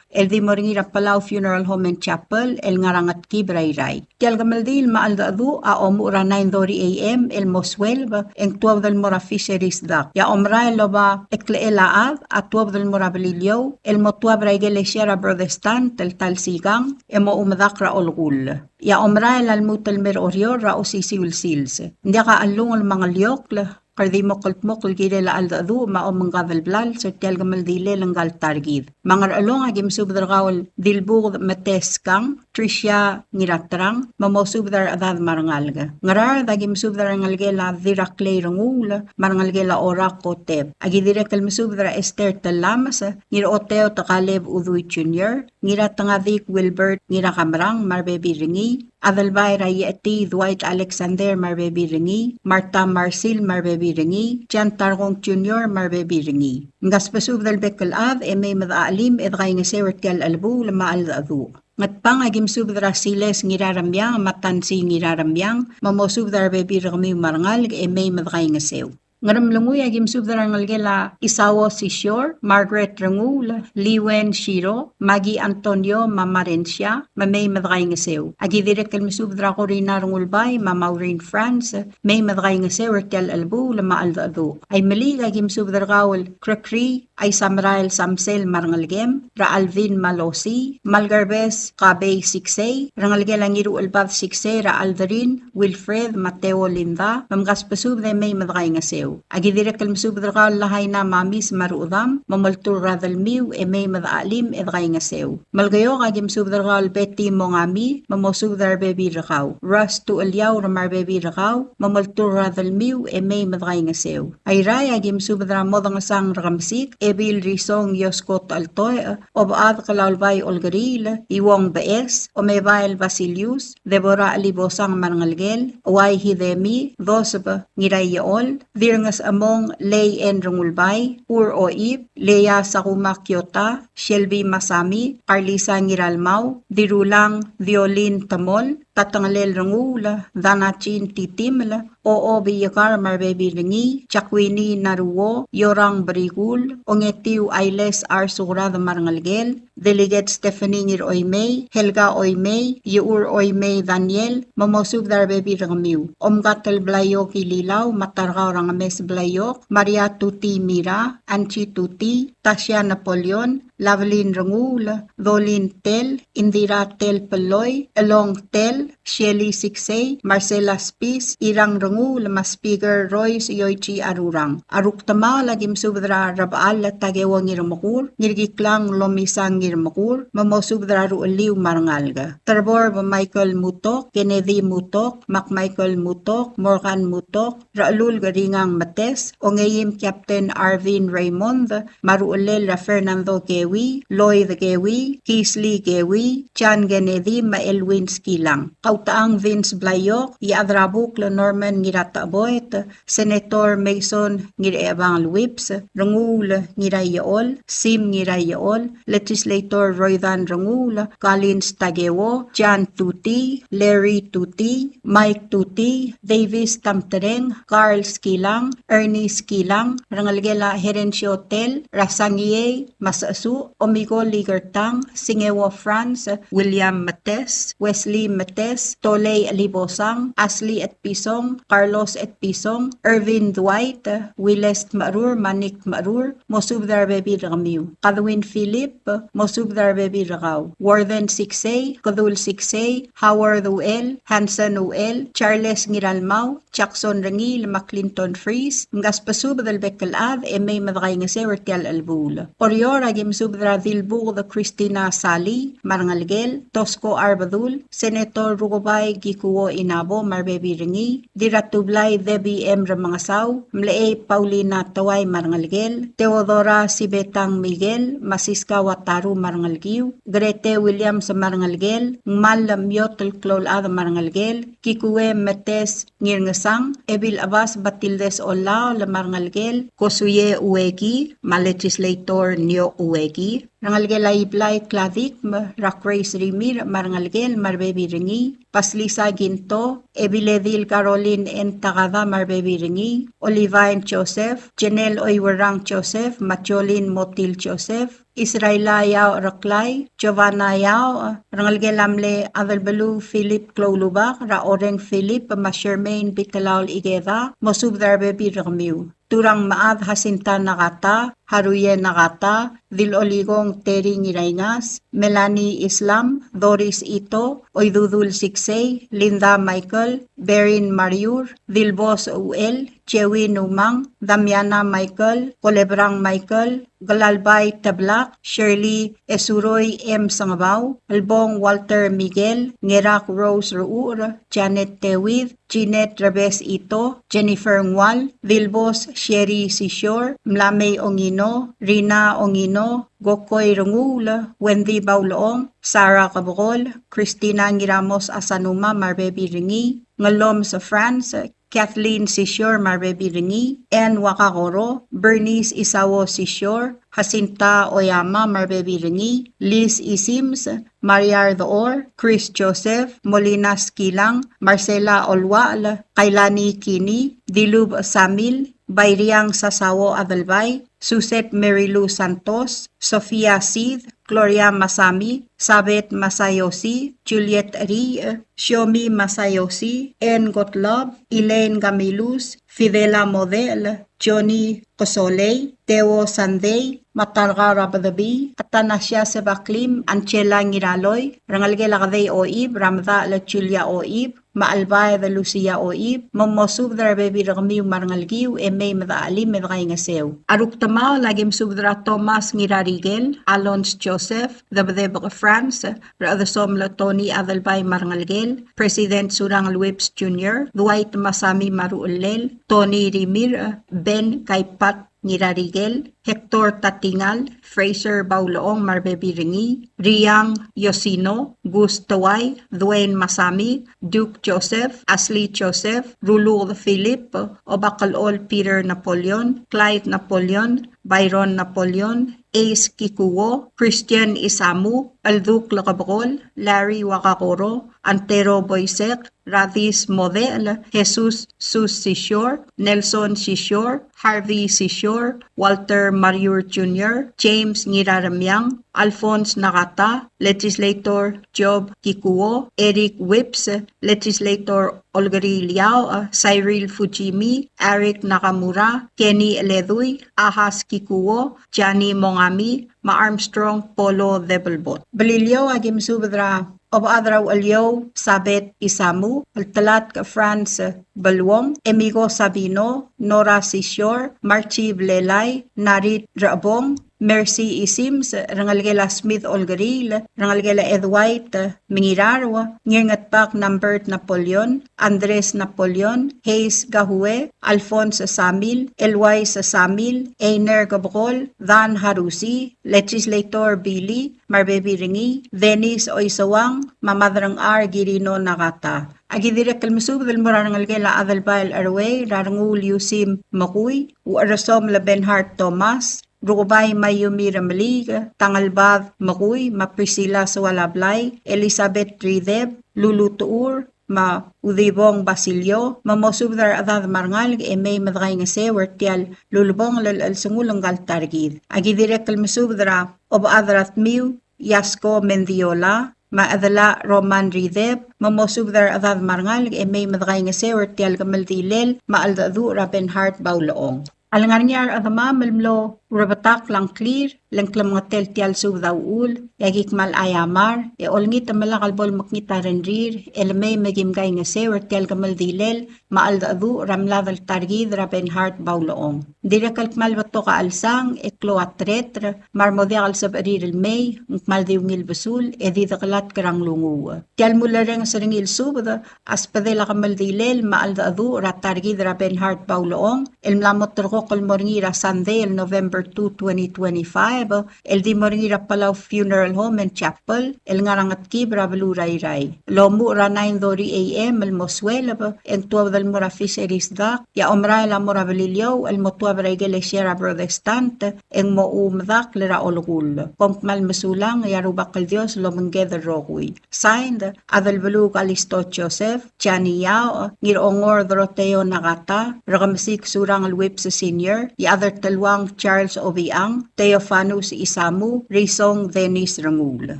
El di moringira Palau Funeral Home and Chapel, el ngarangat Kibrayray. Tial gamaldil maaldaadu a omura 9:30 AM el Moswelb, en 12 del mora Fisheries Dock. Ya omra el loba ekleelaad a 12 del mora Balilyo, el motuabra igeleshera Protestant el talsigang, emo umadakra olgul. Ya omra el almutal mer orior ra osisiul sils. Hindi ka alung al mga liokla, kardi mo kulpmokul gire la aldadu ma o manggavel blal so tial gamaldile langgal targid. Mangar along agim subdargawal dilbug mateskang Tricia ngiratrang mamosubdar adad marangalga. Ngarar dagim subdarangalgela diraklay rangula marangalgela orako teb. Agi direkal masubdara Esther Talamas ngir oteo takaleb Uduy Jr. Ngiratangadik Wilbert ngirakamrang marbebi ringi. Adalbay Rayeti Dwight Alexander marbebi ringi. Marta Marcil marbebi ringi, Jan Targong Jr. marbebi ringi. Ngas pasub dal bekal ad may madaalim edgay nga sewert kal albu lama aldadu. Ngat pang agim subdra siles ngiraramyang matansi ngiraramyang mamosub dar bebi rami marangal may madgay nga sew. Ngaram lunguy agim subdara ngalgela Isawo Sisior, Margaret Rangul, Liwen Shiro, Maggie Antonio Mamarencia, Mamay Madray Ngasew. Agi direct kal misubdra ko rin narangulbay, Mamaurin France, May Madray Ngasew, Ertel Albu, Lama Aldado. Ay malig agim subdara kawal Krakri, ay Samrael Samsel Marangalgem, Raalvin Malosi, Malgarbes Kabay Siksay, Rangalgela Ngiru Albad Siksay, Raaldarin, Wilfred Mateo Linda, Mamgas pasubde May Madray Ngasew. Agi direct kal misubdra lahay na mamis maruudam, mamaltur radalmiw may madaalim edgay nga sew. Malgayo agim subdra Betty Mongami, mamosubdar bebi rakaw. Rus to alyaw ramar bebi rakaw, mamaltur radalmiw may madagay nga sew. Ayray agim subdra modang sang rakamsik, ebil risong yoskot altoy, obaad kalalbay olgaril, iwong baes, omebael Basilius, Deborah Alibosang Marangalgel, Way Hidemi, Dosab Ngirayaol, Dirngas among Lay en Rungulbay, Ur Oip, Leia Sakuma Kyota, Shelby Masami, Carlisa Ngiralmaw, Dirulang Violin Tamol, Tatangalel Rangula, Danachin Titimla, Oo Biyakar Marbebi Ringi, Chakwini Naruo, Yorang Barigul, Ongetiu Ailes Arsurada Marangalgel, Delegate Stephanie Ngir Oymay, Helga Oymay, Yeur Oymay Daniel, Mamosub Darbebi Rangamiw, Omgatel Blayok Ililaw, Matargaw Rangames Blayok, Maria Tuti Mira, Anchi Tuti, Tasya Napoleon, Lavalin Rangul, Volin Tel, Indira Tel Peloy, Along Tel, Shelly Siksay, Marcela Spis, Irang Rangul, Speaker Royce Yoichi Arurang. Aruktama lagim subdra Rabal Tagewa Ngirmakur, Nirgiklang Lomisang Ngirmakur, Mamosubdra Rualiw Marangalga. Tarbor Michael Mutok, Kennedy Mutok, Mac Michael Mutok, Morgan Mutok, Raalul Garingang Mates, Ongayim Captain Arvin Raymond, Maruulel Fernando Gewi, Lloyd Gewi, Kisley Gewi, Chan Kennedy, Maelwinski lang. Kautaang Vince Blayok, Yadrabuk Norman Ngirataboit, Senator Mason Ngireabang Whips, Rangul Ngirayaol, Sim Ngirayaol, Legislator Roydan Rangul, Collins Tagewo, John Tuti, Larry Tuti, Mike Tuti, Davis Tamtereng, Carl Skilang, Ernie Skilang, Rangalgela Herencio Tel, Rasangiye, Masasu, Omigo Ligertang, Singewo France, William Mates, Wesley Mates, Toley Alibosang, Ashley at Pisong, Carlos at Pisong, Irvin Dwight, Willis Marur, Manik Marur, Mosubdar Baby Ramiu, Kadwin Philip, Mosubdar Baby Ragaw, Warden Siksay, Kadul Siksay, Howard Uel, Hansen Uel, Charles Ngiralmau, Jackson Rangil, McClinton Freeze, Ngaspasub del Bekalad, May Madray nga Sewertial Albul. Oriora Gimsubdra Dilbug the Christina Sali, Marangalgel, Tosco Arbadul, Senator Rugobay Gikuo Inabo, Marbebi Ringi, Diratublay Debbie M. Ramangasaw, Mlee Paulina Taway Marangalgel, Teodora Sibetang Miguel, Masiska Wataru Marangalgiw, Grete Williams Marangalgel, Mal Myotel Klolad Marangalgel, Kikue Metes Ngirngasang, Ebil Abbas Batildes Olao La Marangalgel, Kosuye Uegi, Legislator Nyo Uegi, Rangalgel Aiblay Kladik, Rakrace Rimir, Marangalgel, Marbebi Ringi, Paslisa Ginto, Ebiledil Caroline N. Tagada, Marbebi Ringi, Olivine Joseph, Janelle Oywerang Joseph, Macholin Motil Joseph, Israela Yao Raklay, Giovanna Yao, Rangalgel Amle Adelbelu Philip Klolubak, Raoreng Philip, Mashermain Bicalaul Igeda, Mosubdar Bebi Ramiu. Turang Maad Hasinta Nagata, Haruye Nagata, Diloligong Teri Ngiraingas, Melanie Islam, Doris Ito, Oidudul Siksay, Linda Michael, Berin Mariur, Dilbos Uel, Chewi Numang, Damiana Michael, Colebrang Michael, Galalbay Tablak, Shirley Esuroy M. Sangabaw, Albong Walter Miguel, Ngerak Rose Ruur, Janet Tewid, Jeanette Rabes Ito, Jennifer Ngwal, Dilbos Sherry Sishore, Mlamey Ongino, Rina Ongino, Gokoy Rangula, Wendy Bauloong, Sarah Cabocol, Christina Ngiramos Asanuma, Marbebi Ringi, Ngalom sa France, Kathleen Sishore, Marbebi Ringi, Ann Wakakoro, Bernice Isawo Sishore, Jacinta Oyama, Marbebi Ringi, Liz Isims, Mariar Door, Chris Joseph, Molina Skilang, Marcela Olwal, Kailani Kini, Dilub Samil, Bayriang Sasawo Adalbay, Suset Marilu Santos, Sofia Sid, Gloria Masami, Sabet Masayosi, Juliet Ri, Shomi Masayosi, Ann Gottlob, Elaine Gamilus, Fidela Model, Johnny Kosoley, Teo Sanday, Matarga Rabadabi, Atanasya Sebaklim, Anchela Ngiraloy, Rangalgela Gade Oib, Ramda La Julia Oib, Maalbay the Lucia Oib, Momosubdra Baby Rami Marangalgiw, May Madaali Medray Ngasew. Aruktama Lagim Subdra Thomas Ngirarigel, Alons Joseph, the Badebra France, Radosomla Tony Adalbay Marangalgel, President Surang Whips Jr., Dwight Masami Maruulel, Tony Rimir, Ben Kaipat Ngirarigel, Hector Tatingal, Fraser Bauloong Marbebi Ringi, Riang Yosino, Gus Taway, Dwayne Masami, Duke Joseph, Ashley Joseph, Rulul Philip, Obakalol Peter Napoleon, Clyde Napoleon, Byron Napoleon, Ace Kikuwo, Christian Isamu, Alduk Lacabol, Larry Wakakoro, Antero Boysek, Radis Model, Jesus Sus Sishore, Nelson Sishore, Harvey Sishore, Walter Mariur Jr., James Ngiraramyang, Alphonse Nakata, Legislator Job Kikuwo, Eric Whips, Legislator Olgari Liao, Cyril Fujimi, Eric Nakamura, Kenny Leduy, Ahas Kikuwo, Johnny Mongami, ma-Armstrong Polo Devilbot. Balilyo agim subadra obadraw alyo sabet isamu altalat ka France Balwong, Emigo Sabino, Nora Sisior, Marchi Blelay, Narit Rabong, Mercy Isims, Rangalgela Smith Olgaril, Rangalgela Ed White, Mingirarwa, Ngingat Pak Nambert Napoleon, Andres Napoleon, Hayes Gahue, Alphonse Samil, Elwais Samil, Einer Gabrol, Dan Harusi, Legislator Billy, Marbebi Ringi, Dennis Oisawang, Mamadrang R. Girino Nagata. Agidirek kalmasub del morangalgela adalbail arway, Rarangul Yusim Makui, Uarasom Labenhart Thomas, Rukubay Mayumi Ramalig, Tangalbad Makui, Maprisila Sawalablay, Elizabeth Trideb, Lulu Tuur, Ma Udibong Basilio, Mamosubdar Adad Marngal, May Madray nga se, Wertial Lulubong Lal Sungulang Galtargid. Agidirek kalmasubdra, Adrat Miu, Yasko Mendiola, Maadala Roman Rideb, Mamosubdar Adad Marngal, May Madray nga se, Wertial Gamaldilel, Maaldadu Rabenhart Baulaong. Alangarnyar adama melmlo rabatak lang clear lang klamngatel tial subdaul yagik mal ayamar e olngit malakalbol makita renrir elmay magimgay nga sewer tial kamal dilel maaldadu ramladal targid rabenhart bauloong direkal mal bato ka alsang eklo atretre marmodial sab arir may mal diungil basul e didakalat karang lungu tial mulareng saringil subda aspadela kamal dilel maaldadu ratargid rabenhart bauloong elmlamot kol moringira Sunday, November 2, 2025, el di moringira Palau Funeral Home and Chapel, el ngarangat kibra baluray-ray. Lomu ra 9:30 a.m. el moswelab, en tuwab dal mura fisheries dak, ya omra la mura balilyaw, el motuab raygele shera protestant, en mo umdak lera olgul. Kompmal masulang, ya rubakal Dios lo menggether rokui. Signed, adal balug Alisto Joseph, Chani Yao, ngir ongor droteo nagata, ragamsik surang alwip sa Senior, Yather Talwang Charles Obiang, Teofanus Isamu, Risong Dennis Rangul.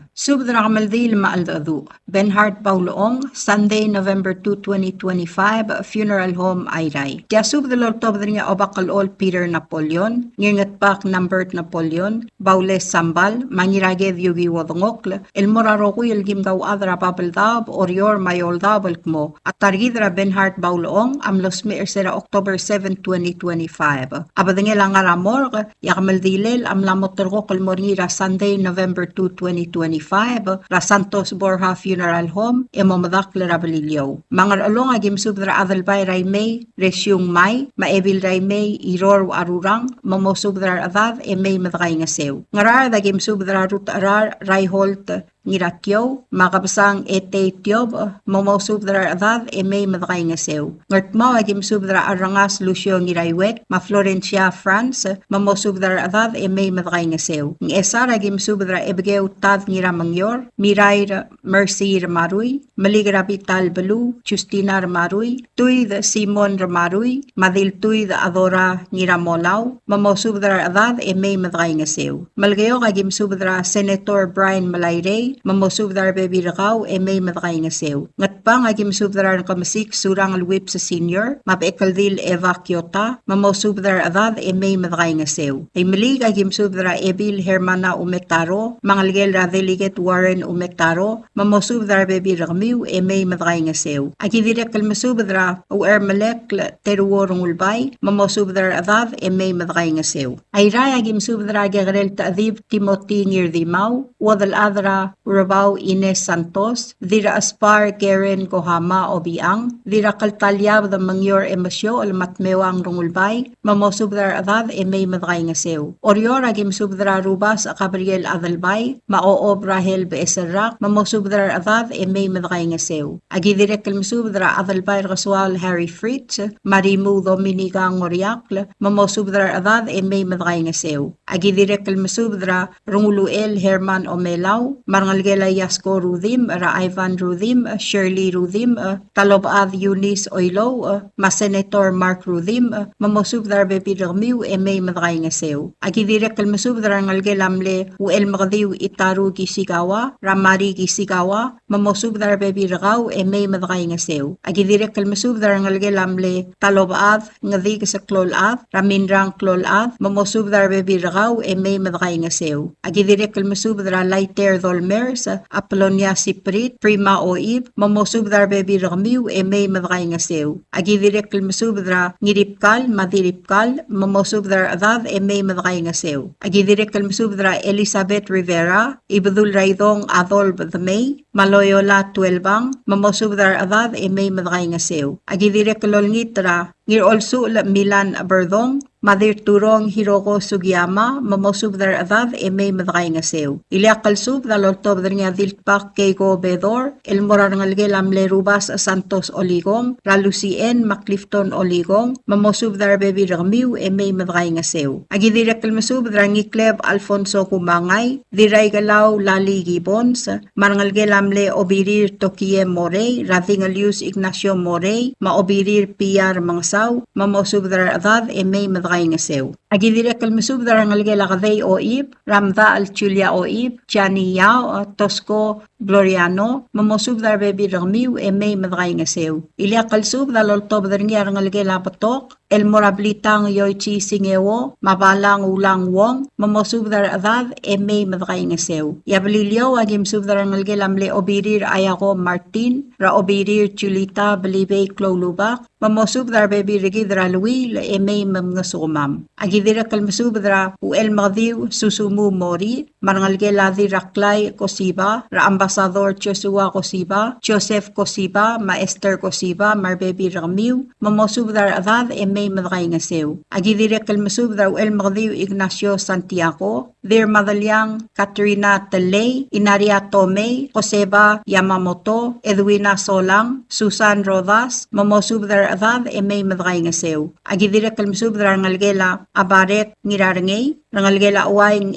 Subdra Kamaldil Maaldadu, Benhart Pauloong, Sunday, November 2, 2025, Funeral Home Ayray. Kaya subdalor tobdra niya Obakalol Peter Napoleon, Ngingat Pak Nambert Napoleon, Baules Sambal, Mangiraged Yugi Wadongokl, El Moraroku El Gimgaw Adra Babaldab, Orior Mayoldab Alkmo, at Targidra Benhart Pauloong, Amlosme Ersera October 7, 2025. Abadangela nga ramor, yakamaldilel, amlamotorko kalmornira Sunday, November 2, 2025, La Santos Borja Funeral Home, emomadak lerabalilyo. Mangar along agim subdra adalbay raymay, resyong may, maebil raymay, iror arurang, mamosubdra adad, may madakay nga sew. Ngarar dagim subdra rut arar, rayholt, Ngiratyo, makabasang etetyob, mamosubdra adad, may madakay nga sew. Ngartmaw agim subdra arangas Lucio Ngiraywek, ma Florencia, France, mamosubdra adad, may madakay nga sew. Ng esar agim subdra ebgew tad ngiramangyor, Mirair Mercy Ramaruy, Maligra Vital Balu, Justina Ramaruy, Tuyd Simon Ramaruy, Madil Tuyd Adora Ngiramolaw, mamosubdra adad, may madakay nga sew. Malgayo agim subdra Senator Brian Malayray, mamosubdar baby rakaw may madakay nga sew. Ngat pa nga gimsubdar ng kamasik surang alwip sa senior, mapekaldil Eva Kyota, mamosubdar adad may madakay nga sew. Ay malig ay gimsubdar Ebil Hermana Umektaro, mangalgel Radeliget Warren Umektaro, mamosubdar baby rakamiw may madakay nga sew. Agidirek kalmasubdra o ermalek teruworong ulbay, mamosubdar adad may madakay nga sew. Ay raya gimsubdar gagrel taadib Timothy Ngirdimaw, wadal adra Rabaw Ines Santos, Dira Aspar Karen Kohama Obiang, Dira Kaltalyab the Mangyor Emasyo Almatmewang Rungulbay, Mamosubdar Adad may madakay nga sew. Orior agim subdra Rubas Gabriel Adalbay, Mao Brahel Beeserrak, Mamosubdar Adad may madakay nga sew. Agidirek kalmasubdra Adalbay Rasual Harry Fritz, Marimu Dominica Ngoriakl, Mamosubdar Adad may madakay nga sew. Agidirek kalmasubdra Runguluel Herman Omelaw, Marngal rangalgela Yasko Rudim, Ra Ivan Rudim, Shirley Rudim, Talobad Eunice Oilo, Ma Senator Mark Rudim, Mamosub Darbe Piramiu, May Madray Ngaseo. Agidire Kalmasub Rangalgelamle, U El Magdiu Itaru Gisigawa, Ramari Gisigawa, Mamosub Darbe Piragau, May Madray Ngaseo. Agidire Kalmasub Rangalgelamle, Talobad, Ngadig sa Klolad, Raminrang Klolad, Mamosub Darbe Piragau, May Madray Ngaseo. Agidire Kalmasub Laiter Dolmer sa Apolonia Siprit, Prima Oib, Mamosub Darbe Piramiu, May Madray Ngaseo. Agidire Kalmasub Ngiripkal, Madiripkal, Mamosub Adad, May Madray Ngaseo. Agidire Kalmasub Elizabeth Rivera, Ibadul Raidong Adolb the May, Maloyola Tuelbang, Mamosub Adad, May Madray Ngaseo. Agidire Kalolngitra, Ngir also Milan Berdong, Madir Turong Hiroko Sugiyama, Mamosub Adad, May Madray Ngaseo. Ilya Kalsub Daloltob Nga Diltpak Keiko Bedor, El Morangalgelam Lerubas Santos Oligong, Ralusien Maclifton Oligong, Mamosub Bebi Ramiu, May Madray Ngaseo. Agidire Kalmasub Rangikleb Alfonso Kumangay, Diray Galaw Lali Gibons, Marangalgelam Le Obirir Tokie Morey, Rathingalius Ignacio Morey, Maobirir Piar Mangsaw, Mamosub Adad, May Madray Ngaseo. Agidire Kalmasub Rangalgela Kadey Oib, Ramda Alchulia Oib, Chani Yao, Tosco Gloriano, Mamosub Bebi Ramiu, May Madray Ngaseo. Ilya Kalsub Daloltob Rangalgela Patok, El Morablitang Yoichi Singewo, Mabalang Ulang Wong, Mamosub Adad, May Madray Ngaseo. Yablilyo Agim Subdarangalgelam Le Obirir Ayako Martin, Ra Obirir Chulita Belibe Klolubak, Mamosub Bebi Regidra Lui, May Mamngasumam. Agidira Kalmasubdra, El Magdiu Susumu Mori, Marangalgela di Raklay Kosiba, Ra Ambasador Joshua Kosiba, Joseph Kosiba, Maester Kosiba, Marbebi Ramiu, Mamosub Adad, May Madray Ngaseo. Agidire Kalmasub El Magdiu Ignacio Santiago, Vir Madalyang Katrina Teley, Inaria Tomei, Joseba Yamamoto, Edwina Solang, Susan Rodas, Mamosub Adad, May Madray Ngaseo. Agidire Kalmasub Rangalgela Abaret Ngirarangay, Rangalgela Uwaing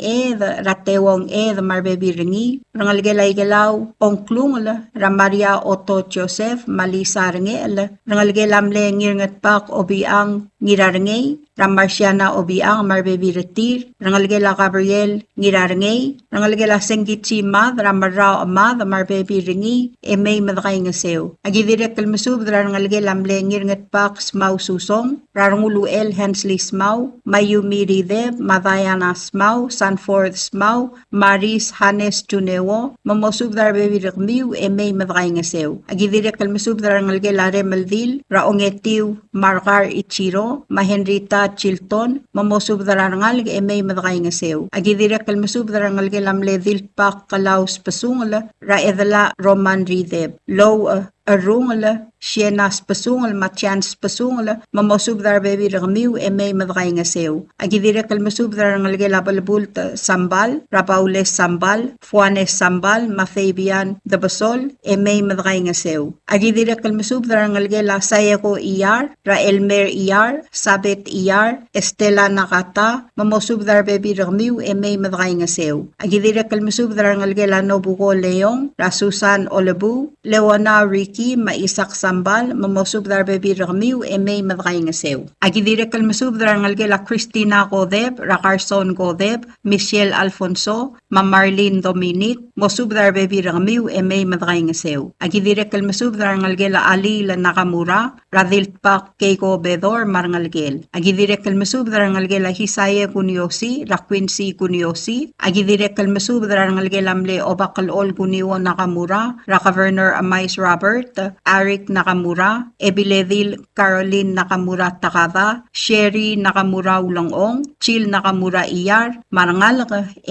Ratewong Marbebi Ringi, Rangalgela Igalaw Onklungla, Ramaria Otto Joseph, Malisa Rangel, Rangalgela Mle Ngirngat Pak Obiang Ngirarangay, Ramarsiana Obiang Marbebi Retir, Rangalgela Gabriel Ngirarangay, Rangalgela Sengitsi Mad, Ramarao Amad, Marbebi Ringi, May Madray Ngaseo. Agidire Kalmasub Rangalgela Mle Ngirngat Pak Smaw Susong, Rarangulu El Hensley Smaw, Mayumi Rideb, Madayana Smaw, Sanford Smaw, Maris Hanes Chunewo, Mamosub Bebi Ragmiu, May Madray Ngaseo. Agidire Kalmasub Rangalgela Remeldil, Raongetiu Margar Ichiro, Mahenrita Chilton, Mamosub Darangal, May Madray Ngaseo. Agidire Kalmasub Rangalgelam Le Dilpak Kalaus Pasungla, Raedala Roman Rideb, Low Arungla, Sienas Pasungal, Matians Pasungal, Mamosub Bebi Ramiu, May Madray Ngaseo. Agidire Kalmasub Rangalgela Balbult Sambal, Rapaules Sambal, Fuanes Sambal, Mafabian Dabasol, May Madray Ngaseo. Agidire Kalmasub Rangalgela Sayako Iyar, Raelmer Iyar, Sabet Iyar, Estela Nakata, Mamosub Bebi Ramiu, May Madray Ngaseo. Agidire Kalmasub Rangalgela Nobugo Leong, Rasusan Olebu, Leona Riki, Maisak Sambal, Mamosub Bebi Ramiu, May Madray Ngaseo. Agidire Kalmasub Rangalgela Christina Godeb, Racarson Godeb, Michelle Alfonso, Mamarlene Dominic, Mosub Bebi Ramiu, May Madray Ngaseo. Agidire Kalmasub Rangalgela Ali Nakamura, Radilpak Keiko Bedor, Marangalgel. Agidire Kalmasub Rangalgela Hisaye Kunyosi, Raquincy Kunyosi. Agidire Kalmasub Rangalgela Mle Obakalol Kunyo Nakamura, Rakaverner Amais Robert, Arik Nakamura, Ebileville Caroline Nakamura Takava, Sherry Nakamura Ulongong, Chil Nakamura Iyar, Marangal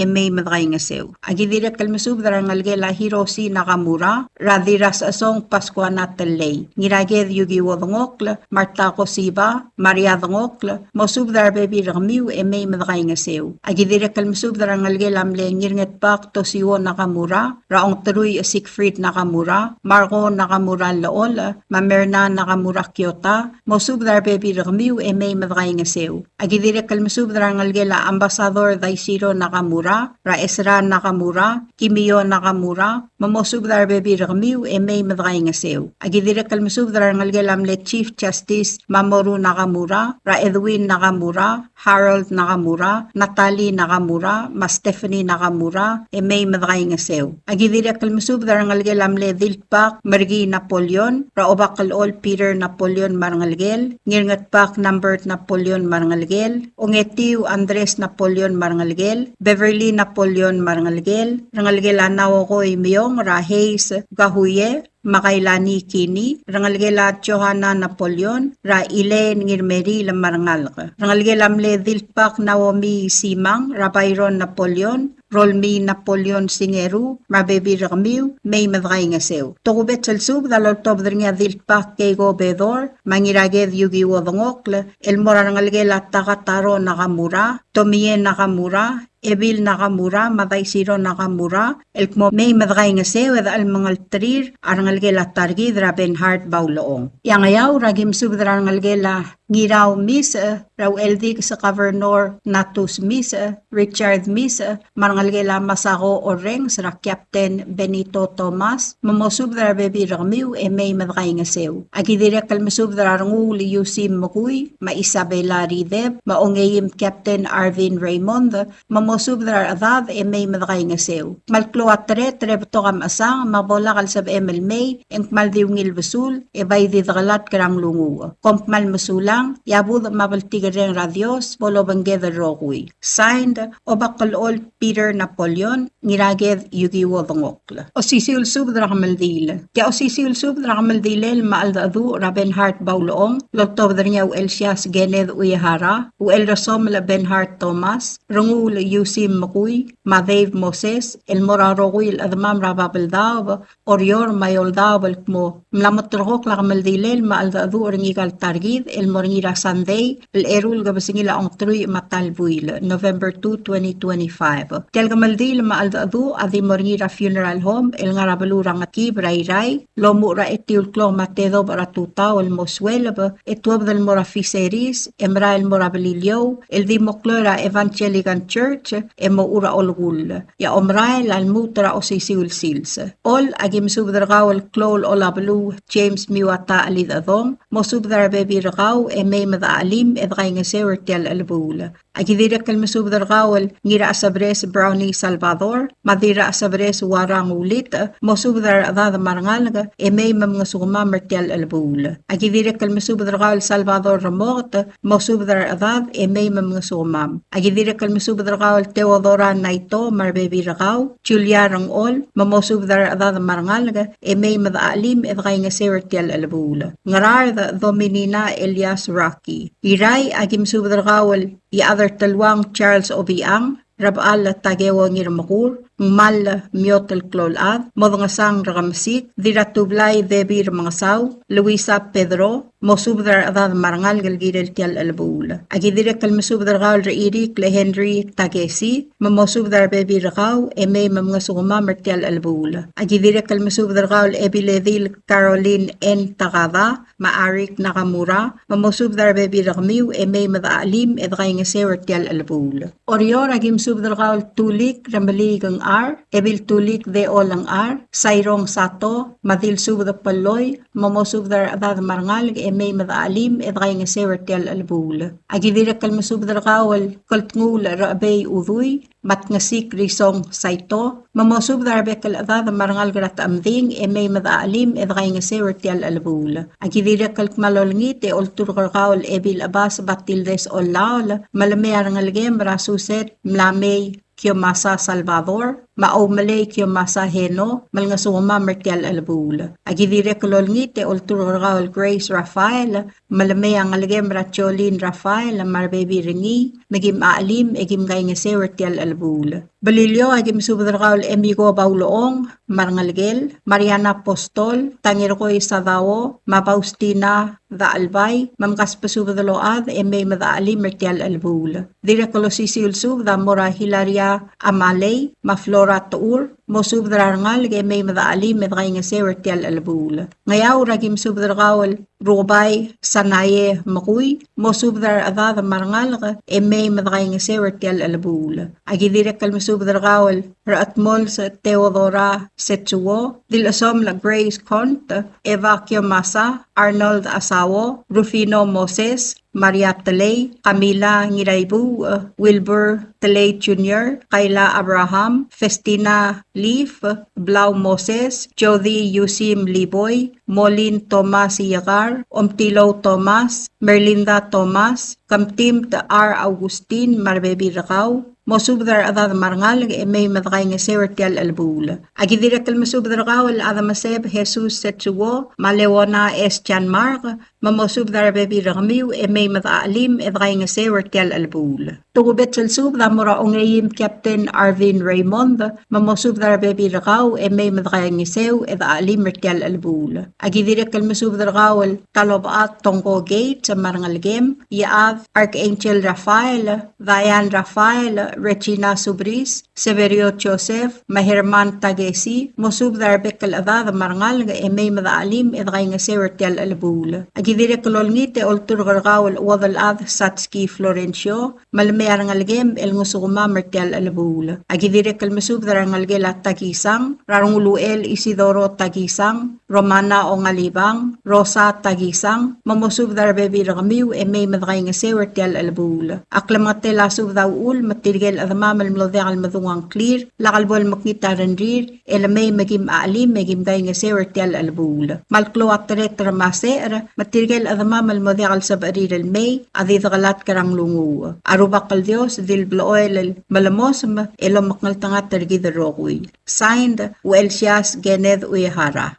May Madray Ngaseo. Agidire Kalmasub Rangalgela Hiroshi Nakamura, Radiras Asong Pascuana Teley, Ngiraged Yugi Wodongokla, Marta Kosiba, Maria Dongokla, Mosub Bebi Ramiu, May Madray Ngaseo. Agidire Kalmasub Rangalgela Mle Ngirnget Pak Tosio Nakamura, Raong Teruy Siegfried Nakamura, Marco Nakamura nakamura laol, mamerna nakamura kyota, mosubdar bebi ragmiu may madray nga sew. Agidire kalmusubdar ngalgela ambasador Daisiro Nakamura, Ra Esra Nakamura, Kimiyo Nakamura, mamosubdar bebi ragmiu may madray nga sew. Agidire kalmusubdar ngalgela amle Chief Justice Mamoru Nakamura, Ra Edwin Nakamura, Harold Nakamura, Natalie Nakamura, Stephanie Nakamura, may madray nga sew. Agidire kalmusubdar ngalgela amle Dilpak Margi Napoleon, Ra Obakalol Peter Napoleon Marangalgel, Ngirngat Pak Number Napoleon Marangalgel, Ungetiu Andres Napoleon Marangalgel, Beverly Napoleon Marangalgel, Rangalgel Anawo ko imiyong Ra Hayes Gahuye, Makailani Kini, Rangalgela Johanna Napoleon, Ra Elaine Ngirmeri Lamarangal, Rangalgela Amle Dilpak Naomi Simang, Ra Byron Napoleon, Rolmi Napoleon Singeru, Mabebi Ragmiu, may madray nga sew. Tokubet salsub dalol tobder nga Dilpak Kego Bedor, Mangiraged Yugi Wodongokle, Elmora Rangalgela Takataro Nakamura, Tomie Nakamura, Ebil Nakamura, Madaisiro Nakamura, Elkmo may madray nga sew ed almangal trir, Arangalgela Targid Rabenhard Bauloong. Yang ayaw ragim subdra Rangalgela Ngiraw Miss, Raw Eldig sa Governor Natus Miss, Richard Miss, Marangalgela Masako Oreng sa Captain Benito Tomas, mamosubdra bebi ragmiu may madray nga sew. Agidire kalmasubdra ranguli Yusim Makuy, Ma Isabela Rideb, Maongayim Captain Arvin Raymond, mamosubdra adad may madray nga sew. Malkloatre trebto kam asang mabolakal sab Emil May, engmal diungil basul, bay didagalat karang lungu. Kompmal masulang, yabud mabaltigareng radios, bolo banggeda rokui. Signed, Obakalol Peter Napoleon, Ngiraged Yugi Wodongokla. Osisiul subdra kamaldil. Kaya osisiul subdra kamaldilel maaldadu Rabenhard Bauloong, lotobdra niya Elsias Gened Uyahara, Rasom Benhard Thomas, Rungul Yusim Makuy, Madave Moses, Elmora Rokuil Adamam Rababaldab, Orior Mayoldab Mo, Mlamotrokok la kamaldilel maaldadu Ringigal Targid, Elmoringira Sunday, Erul Gabasingila Ongtruy Matalbuil, November 2, 2025. Telgamaldil maaldadu adi Moringira Funeral Home, El Ngarabalurang Akib Ray, Lomura etiul Klo Matedo Baratuta, El Moswelab, Etuab del Morafiseris, Emra El Morabalilio, El Dimoclora Evangelican Church, Emoura Olgul, Ya Omrael Al Mutra Osisiul Sils. All agim subdargaw El Klol Olabalu, James Miwata Alidadong, Mosubdar Bebi Ragaw, may madaalim edray nga sewer tel albula. Agidira kalmasubdar gawal ngira asabres Brownie Salvador, madira asabres warang ulit, mosubdar adad marangalga, may mga sugma mertel albula. Agidira kalmasubdar gawal Salvador Ramot, mosubdar adad, may mga sugmam. Agidira kalmasubdar gawal Teodora Naito, marbebi ragaw, Julia Rangol, mamosubdar adad marangalga, may madaalim edray nga sewer tel albula. Ngarar Dominina Elias Rocky. Iray agim subdar gawal i other talwang Charles Obiang, Rabal Tagewa Ngirmakur, Mal Miotel Klolad, Modngasang Ragamsik, Diratublay Debir Mangasaw, Luisa Pedro, Mosubdar Adad Marangal Galgirel Tial Albul. Agidire Kalmasubdar Gaul Reirik Le Henry Tagesi, Mamosubdar Bebi Ragaw, may Mamngasuguma Mertial Albul. Agidire Kalmasubdar Gaul Ebiledil Caroline N. Tagada, Maarik Nakamura, Mamosubdar Bebi Ragmiu, may Madaalim, Edray Ngasewer Tial Albul. Orior Agim Subdar Gaul Tulik, Ramaligang R, Ebil Tulik de Olang R, Sayrong Sato, Madil Subda Paloy, Mamosubdar Adad Marangal, may madaalim, edray nga sewer tel albul. Agidira kalmasubdar gawal, kaltngul Rabay Uduy, matngasik risong Saito, mamosubdar bekal adad marangal grat amding, may madaalim, edray nga sewer tel albul. Agidira kalkmalolngit, oltur gawal ebil abas batildes olaol, malamay arangalgem, rasuset, mlamay, Kiomasa Salvador, Maomalay Kiomasa Heno, Malngasuma Mertial Albul. Agidire Kololngite Ulturgal Grace Rafael, Malamay ang Algem Ratcholin Rafael, Marbebi Ringi, Magim Aalim, Egim Gay Ngesewertial Albul. Balilyo Agim Subdragal Emigo Bauloong, Marangalgel, Mariana Postol, Tangirkoy Sadao, Mapaustina da Albay, Mamkaspasubdaload, May Madaalim Mertial Albul. Dire Kolosisi Ulsub, da Mora Hilaria Amalay, Maflora Tour, mosubdrar ngal may madaali medray nga sewer tial albula. Ngayaw ragim subdragawal rubay sanaye makuy mosubdar adada marngal may medray nga sewer tial albula. Agidirek kal mosubdragawal raatmol sa Teodora Setsuo, Dilasom la Grace Cont, Evakio Masa, Arnold Asawo, Rufino Moses, Maria Talay, Camila Ngiraybu, Wilbur Talay Jr., Kayla Abraham, Festina Leaf, Blau Moses, Jody Yusim Liboy, Molin Tomas Yagar, Omtilo Tomas, Merlinda Tomas, Kamtim R. Augustin Marbebi Rakaw, mosubdar adad marngal may madakay nga sewer tial albula. Agidirek kal mosubdar kawal adamaseb Jesus Setsuo, Malewona S. Chanmark, mamosubdar bebi ragmiw may madaalim edakay nga sewer tial albula. Tugubet selsub da mura ongayim Captain Arvin Raymond, mamosubdar bebi rakaw may madakay nga sew edaalim tial albula. Agidirek kal mosubdar kawal talobat Tongko Gate sa marngal game, Yaav Archangel Rafael, Diane Rafael, Regina Subris, Severio Joseph, Mahirman Tagesi, mosubdar bekal adada marngal nga may madaalim edakay nga sewer tial albula. Agidire kololngite oltur gargawal wadal ad Satski Florencio, malmayar ngalgem el ngusukuma mertial albula. Agidire kal mosubdar ngalgela Tagisang, Rarunguluel Isidoro Tagisang, Romana Ongalibang, Rosa Tagisang, mamosubdar bebi ragmiw may madakay nga sewer tial albula. Aklamate lasubdaw ul matirgel adama malmlodya almadungang clear, lakalbol makita renrir, elamay magim aalim magim gay nga sewer tial albula. Malklo at teretra maser, matirgel adama malmodya al sabarir el may, adidagalat karang lungu. Arubak al Dios, dilbloel el malamosm, elomaknal tanga tergid rokui. Signed, Uelsias Gened Uyahara.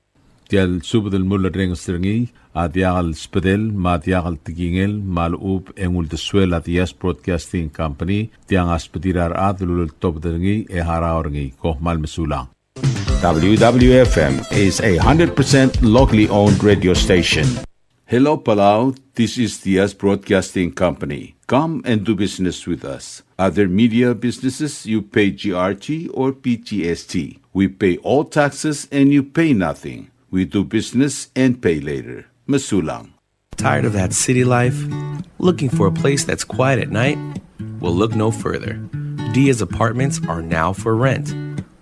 Tial subdel mulla reng stringi, adiagal spedel, madiagal tigingel, malub engul desuel adias Broadcasting Company, tiang aspedirar adlul top deringi haraorngi, koh mal mesulang. WWFM is a 100% locally owned radio station. Hello Palau, this is Diaz Broadcasting Company. Come and do business with us. Other media businesses, you pay GRT or PGST. We pay all taxes and you pay nothing. We do business and pay later. Masulang. Tired of that city life? Looking for a place that's quiet at night? Well, look no further. Diaz apartments are now for rent.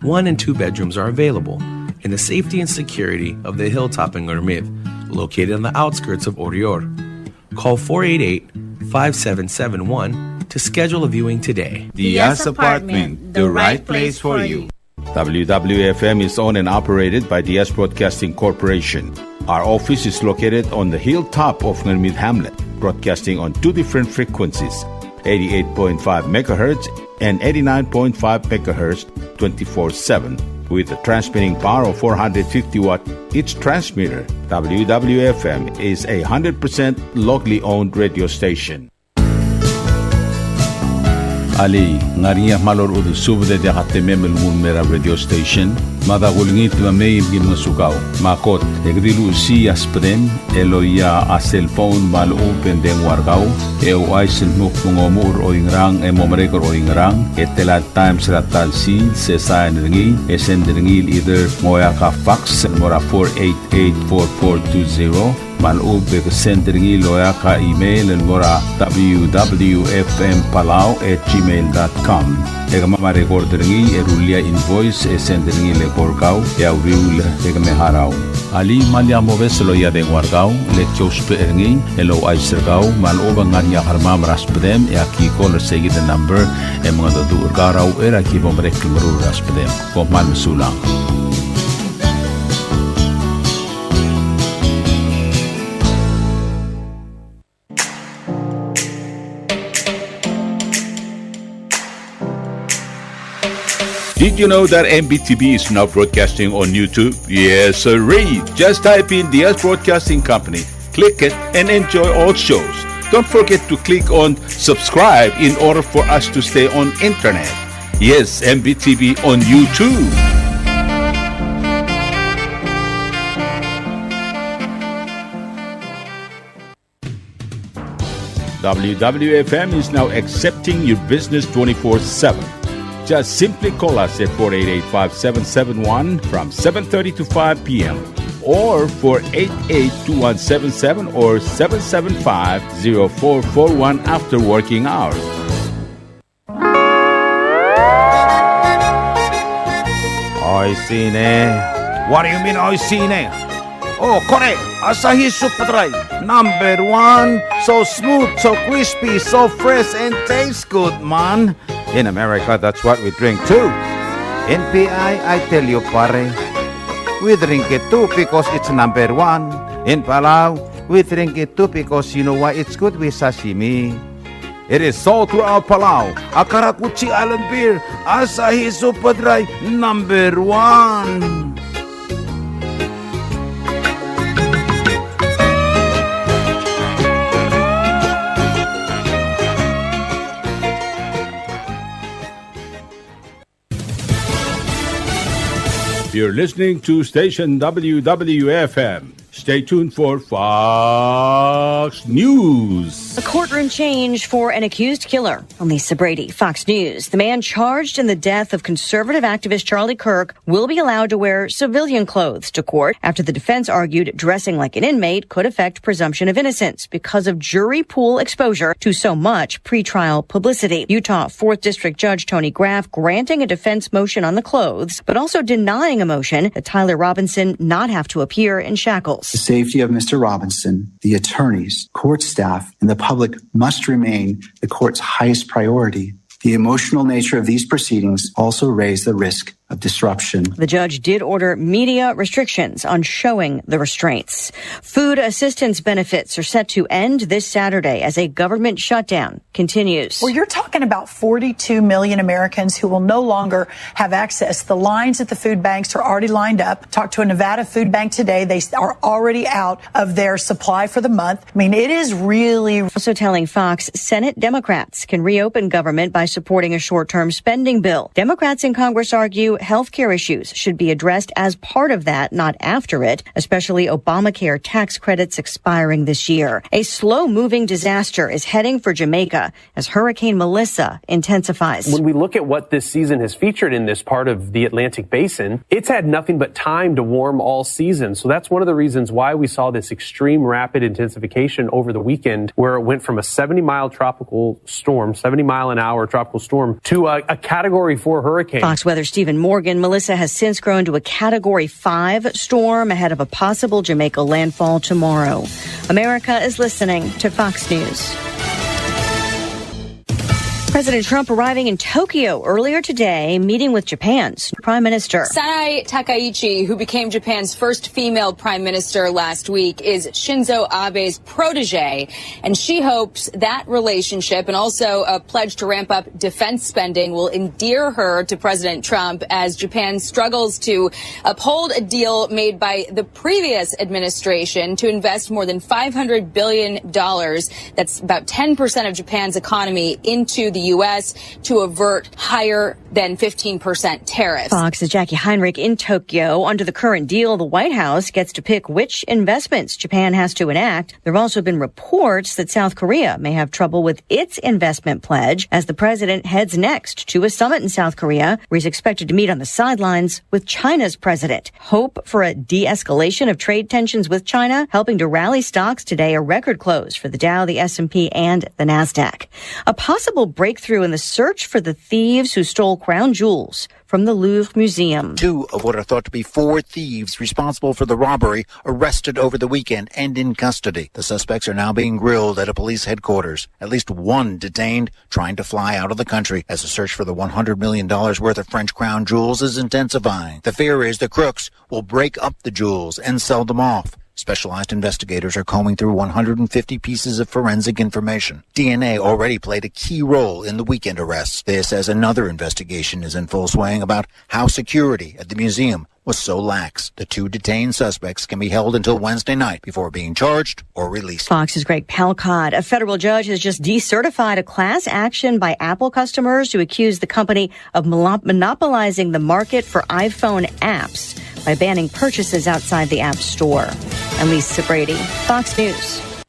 1 and 2 bedrooms are available in the safety and security of the Hilltop in Gurmid, located on the outskirts of Orior. Call 488-5771 to schedule a viewing today. Diaz Apartment, the right place for you. WWFM is owned and operated by Diaz Broadcasting Corporation. Our office is located on the hilltop of Gurmid Hamlet, broadcasting on 2 different frequencies, 88.5 MHz and 89.5 MHz 24/7. With a transmitting power of 450 watt each transmitter, WWFM is a 100% locally owned radio station. Ali, ngariya malor udu subde de hatemem el mera radio station, madagulngit mamay gim sukaw. Makot, egdilu si aspren, eloya a cellphone mal open den wargaw, aisen mukpungomur o ingrang momrekor o ingrang, etelat times ratal si, sesayan ringi, ringil either moya ka fax, mora 488-4420, malub sendringi loya ka email mora www.fmpalau@gmail.com. Egama marecordringi erulia invoice sendringi le korkau ya uriul egame harau. Ali malya moves loya de wargau le chospe erngi elo aisergau maluba nganya harma raspedem ya ki call segi the number mga do urgarau era ki bomrek kimru raspedem ko mal sulang. Did you know that MBTV is now broadcasting on YouTube? Yes, sirree. Just type in Diaz Broadcasting Company, click it, and enjoy all shows. Don't forget to click on subscribe in order for us to stay on internet. Yes, MBTV on YouTube. WWFM is now accepting your business 24/7. Just simply call us at 488-5771 from 7:30 to 5 p.m. or 488-2177 or 775-0441 after working hours. Oisine. What do you mean, oisine? Oh, correct. Asahi Super Dry. Number 1. So smooth, so crispy, so fresh, and tastes good, man. In America, that's what we drink too. In PI, I tell you, pare, we drink it too because it's number 1. In Palau, we drink it too because you know why it's good with sashimi. It is sold throughout Palau. Akarakuchi Island beer, Asahi Super Dry, number 1. You're listening to station WWFM. Stay tuned for Fox News. A courtroom change for an accused killer. I'm Lisa Brady, Fox News. The man charged in the death of conservative activist Charlie Kirk will be allowed to wear civilian clothes to court after the defense argued dressing like an inmate could affect presumption of innocence because of jury pool exposure to so much pretrial publicity. Utah 4th District Judge Tony Graff granting a defense motion on the clothes, but also denying a motion that Tyler Robinson not have to appear in shackles. The safety of Mr. Robinson, the attorneys, court staff, and the public must remain the court's highest priority. The emotional nature of these proceedings also raise the risk of disruption. The judge did order media restrictions on showing the restraints. Food assistance benefits are set to end this Saturday as a government shutdown continues. Well, you're talking about 42 million Americans who will no longer have access. The lines at the food banks are already lined up. Talked to a Nevada food bank today. They are already out of their supply for the month. I mean, it is really... Also telling Fox, Senate Democrats can reopen government by supporting a short-term spending bill. Democrats in Congress argue healthcare issues should be addressed as part of that, not after it, especially Obamacare tax credits expiring this year. A slow-moving disaster is heading for Jamaica as Hurricane Melissa intensifies. When we look at what this season has featured in this part of the Atlantic Basin, it's had nothing but time to warm all season. So that's one of the reasons why we saw this extreme rapid intensification over the weekend, where it went from a 70-mile tropical storm, 70-mile-an-hour tropical storm, to a Category 4 hurricane. Fox Weather Stephen Morgan. Melissa has since grown to a Category 5 storm ahead of a possible Jamaica landfall tomorrow. America is listening to Fox News. President Trump arriving in Tokyo earlier today, meeting with Japan's Prime Minister. Sanae Takaichi, who became Japan's first female prime minister last week, is Shinzo Abe's protege, and she hopes that relationship and also a pledge to ramp up defense spending will endear her to President Trump as Japan struggles to uphold a deal made by the previous administration to invest more than $500 billion, that's about 10% of Japan's economy, into the U.S. to avert higher than 15% tariffs. Fox's Jackie Heinrich in Tokyo. Under the current deal, the White House gets to pick which investments Japan has to enact. There have also been reports that South Korea may have trouble with its investment pledge as the president heads next to a summit in South Korea where he's expected to meet on the sidelines with China's president. Hope for a de-escalation of trade tensions with China, helping to rally stocks today, a record close for the Dow, the S&P, and the NASDAQ. A possible breakthrough in the search for the thieves who stole crown jewels from the Louvre Museum. 2 of what are thought to be 4 thieves responsible for the robbery arrested over the weekend and in custody. The suspects are now being grilled at a police headquarters. At least 1 detained, trying to fly out of the country as the search for the $100 million worth of French crown jewels is intensifying. The fear is the crooks will break up the jewels and sell them off. Specialized investigators are combing through 150 pieces of forensic information. DNA already played a key role in the weekend arrests. This as another investigation is in full swing about how security at the museum was so lax. The 2 detained suspects can be held until Wednesday night before being charged or released. Fox's Greg Palcott. A federal judge has just decertified a class action by Apple customers who accuse the company of monopolizing the market for iPhone apps by banning purchases outside the App Store. I'm Lisa Brady, Fox News.